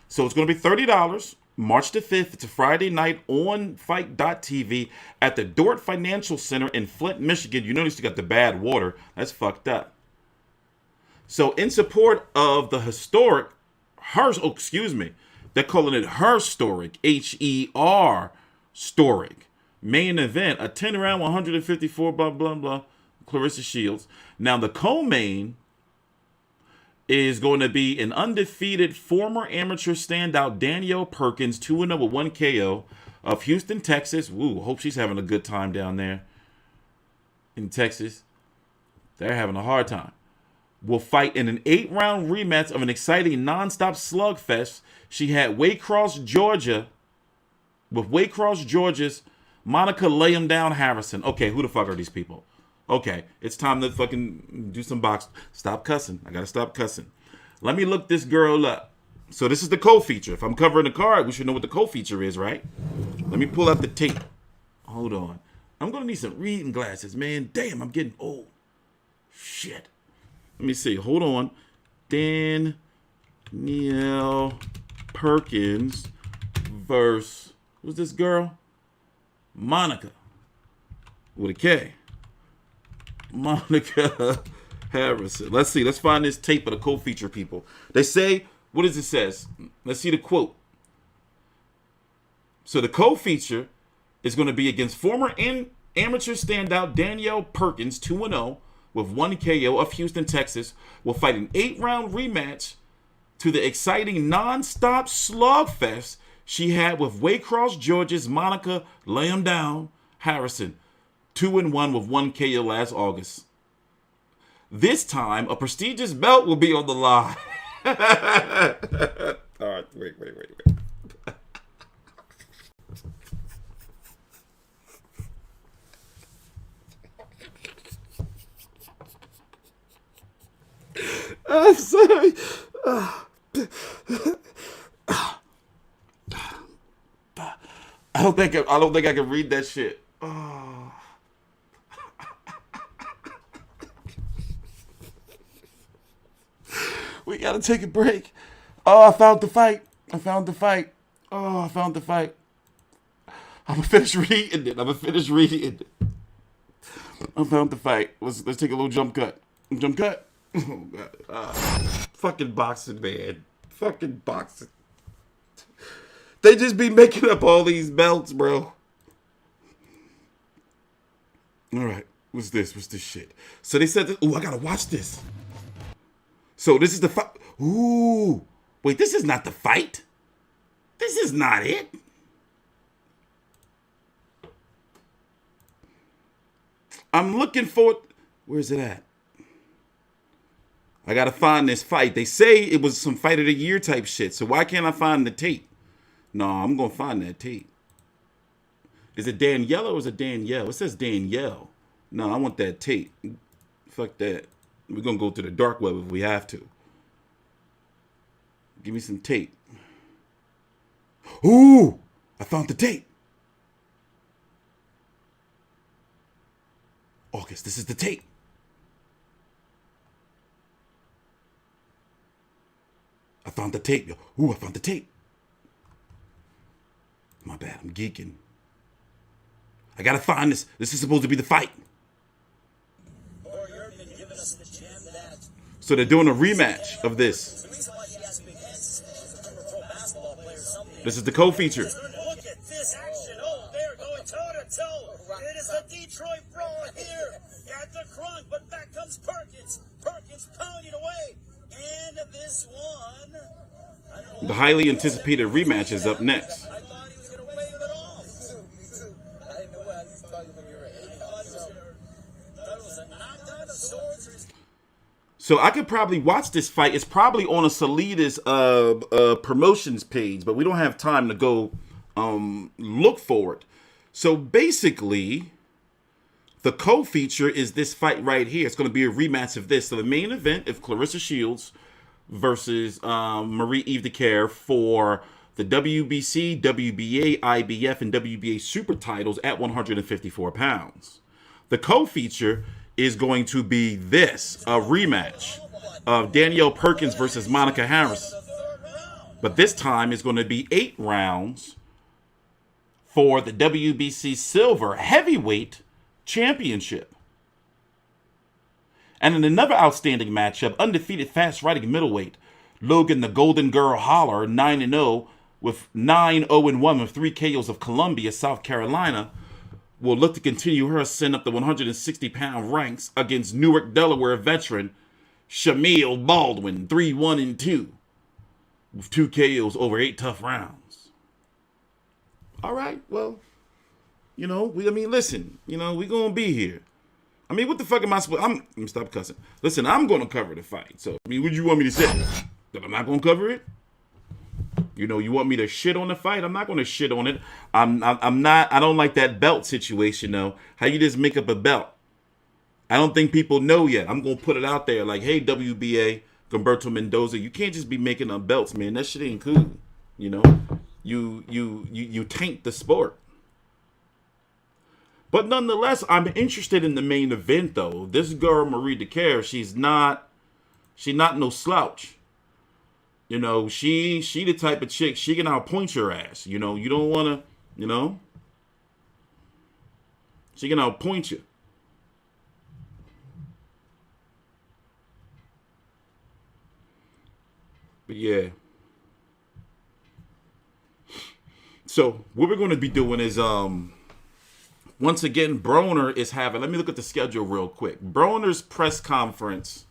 So it's going to be $30. March the 5th. It's a Friday night on Fight.tv at the Dort Financial Center in Flint, Michigan. You notice you got the bad water. That's fucked up. So in support of the historic, they're calling it herstoric, H-E-R, storic. Main event, a 10-round, 154, blah, blah, blah, Claressa Shields. Now the co-main is going to be an undefeated former amateur standout Danielle Perkins, 2-0 with 1 KO of Houston, Texas. Woo, hope she's having a good time down there in Texas. They're having a hard time. Will fight in an 8-round rematch of an exciting nonstop slugfest. She had Waycross, Georgia, with Waycross, Georgia's Monica Lay 'em Down Harrison. Okay, who the fuck are these people? Okay, it's time to fucking do some box. Stop cussing. I gotta stop cussing. Let me look this girl up. So this is the co-feature. If I'm covering the card, we should know what the co-feature is, right? Let me pull out the tape. Hold on. I'm gonna need some reading glasses, man. Damn, I'm getting old. Shit. Let me see. Hold on. Danielle Perkins versus, who's this girl? Monica with a K. Monica Harrison. Let's see. Let's find this tape of the co-feature people. They say, what does it says? Let's see the quote. So the co-feature is going to be against former amateur standout Danielle Perkins, 2-0 with 1 KO of Houston, Texas. Will fight an 8-round rematch to the exciting non-stop slugfest she had with Waycross, Georgia's Monica Lay 'em Down Harrison, 2-1 with 1 KO last August. This time, a prestigious belt will be on the line. All right, wait. I'm sorry. I don't think I can read that shit. Oh. We gotta take a break. Oh, I found the fight. Oh, I found the fight. I'm gonna finish reading it. I found the fight. Let's take a little jump cut. Oh God. Fucking boxing, man. Fucking boxing. They just be making up all these belts, bro. All right. What's this shit? So they said, I gotta watch this. So this is the fight. Ooh. Wait, this is not the fight. This is not it. I'm looking for... Where's it at? I gotta find this fight. They say it was some fight of the year type shit. So why can't I find the tape? No, I'm gonna find that tape. Is it Danielle or is it Danielle? It says Danielle. No, I want that tape. Fuck that. We're gonna go to the dark web if we have to. Give me some tape. Ooh! I found the tape. August, this is the tape. I found the tape. Ooh, I found the tape. My bad, I'm geeking. I gotta find this. This is supposed to be the fight. So they're doing a rematch of this. This is the co-feature. Look at this action. Oh, they're going toe-to-toe. It is a Detroit brawl here at the Crunk, but back comes Perkins. Perkins pounding away. And this one... The highly anticipated rematch is up next. So I could probably watch this fight. It's probably on a Salidas promotions page, but we don't have time to go look for it. So basically, the co-feature is this fight right here. It's going to be a rematch of this. So the main event is Claressa Shields versus Marie-Eve Dicaire for the WBC, WBA, IBF, and WBA super titles at 154 pounds. The co-feature is going to be this, a rematch of Danielle Perkins versus Monica Harris. But this time it's going to be 8 rounds for the WBC Silver Heavyweight Championship. And in another outstanding matchup, undefeated fast-riding middleweight Logan the Golden Girl Holler, 9-0 with 9-0-1 with 3 KOs of Columbia, South Carolina, will look to continue her ascent up the 160-pound ranks against Newark, Delaware veteran Shamil Baldwin, 3-1-2, with 2 KOs over 8 tough rounds. All right, well, listen, we're going to be here. I mean, what the fuck am I supposed... I'm going to stop cussing. Listen, I'm going to cover the fight. So, what do you want me to say? That I'm not going to cover it? You want me to shit on the fight? I'm not going to shit on it. I'm not. I don't like that belt situation, though. How you just make up a belt? I don't think people know yet. I'm going to put it out there like, hey, WBA, Gilberto Mendoza, you can't just be making up belts, man. That shit ain't cool. You taint the sport. But nonetheless, I'm interested in the main event, though. This girl, Marie Dicaire, she's not no slouch. She the type of chick, she can outpoint your ass. You don't want to, she can outpoint you. But yeah. So what we're going to be doing is, once again, Broner is having, let me look at the schedule real quick. Broner's press conference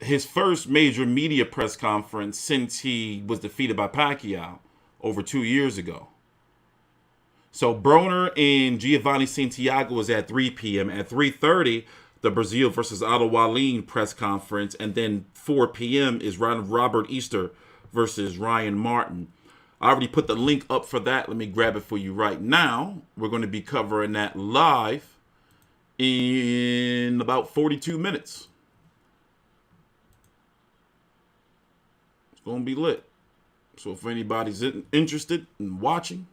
his first major media press conference since he was defeated by Pacquiao over 2 years ago. So Broner and Giovanni Santiago is at 3 p.m. At 3:30, the Brazil versus Otto Wallin press conference. And then 4 p.m. is Robert Easter versus Ryan Martin. I already put the link up for that. Let me grab it for you right now. We're going to be covering that live in about 42 minutes. It's going to be lit. So if anybody's interested in watching,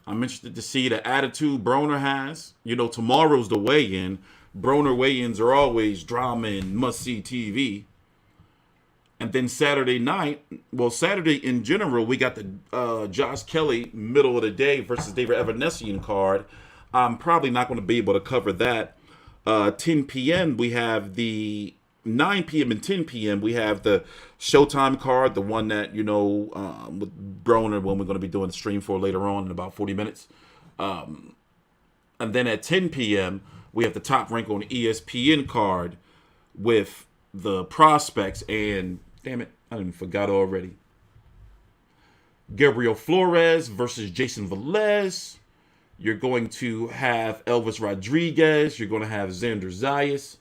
I'm interested to see the attitude Broner has. You know, tomorrow's the weigh-in. Broner weigh-ins are always drama and must-see TV. And then Saturday night, well, Saturday in general, we got the Josh Kelly middle of the day versus David Evanesian card. I'm probably not going to be able to cover that. 10 p.m., we have the 9 p.m. and 10 p.m., we have the Showtime card, the one that, you know, with Broner, when we're going to be doing the stream for later on in about 40 minutes. And then at 10 p.m., we have the Top Rank on ESPN card with the prospects and, damn it, I even forgot already. Gabriel Flores versus Jason Velez. You're going to have Elvis Rodriguez. You're going to have Xander Zayas.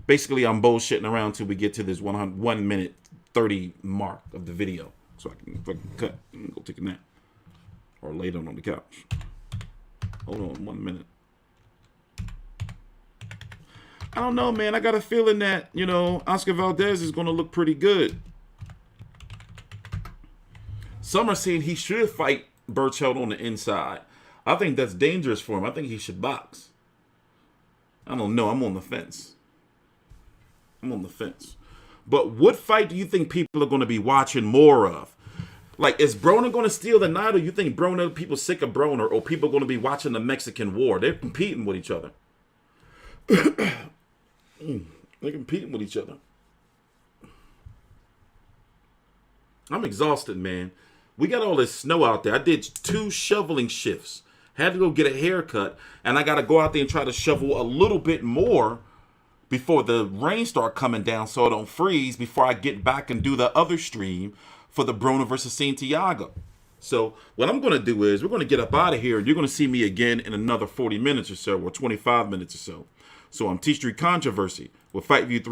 Basically, I'm bullshitting around till we get to this 1 minute 30 mark of the video. So I can cut and go take a nap. Or lay down on the couch. Hold on 1 minute. I don't know, man. I got a feeling that, you know, Oscar Valdez is going to look pretty good. Some are saying he should fight Berchelt on the inside. I think that's dangerous for him. I think he should box. I don't know. I'm on the fence. But what fight do you think people are going to be watching more of? Like, is Broner going to steal the night, or you think people sick of Broner, or people going to be watching the Mexican War? They're competing with each other. They're competing with each other. I'm exhausted, man. We got all this snow out there. I did 2 shoveling shifts. Had to go get a haircut, and I got to go out there and try to shovel a little bit more before the rain start coming down so I don't freeze before I get back and do the other stream for the Broner versus Santiago. So what I'm going to do is we're going to get up out of here, and you're going to see me again in another 40 minutes or so, or 25 minutes or so. So I'm T Street Controversy with Fight View 3.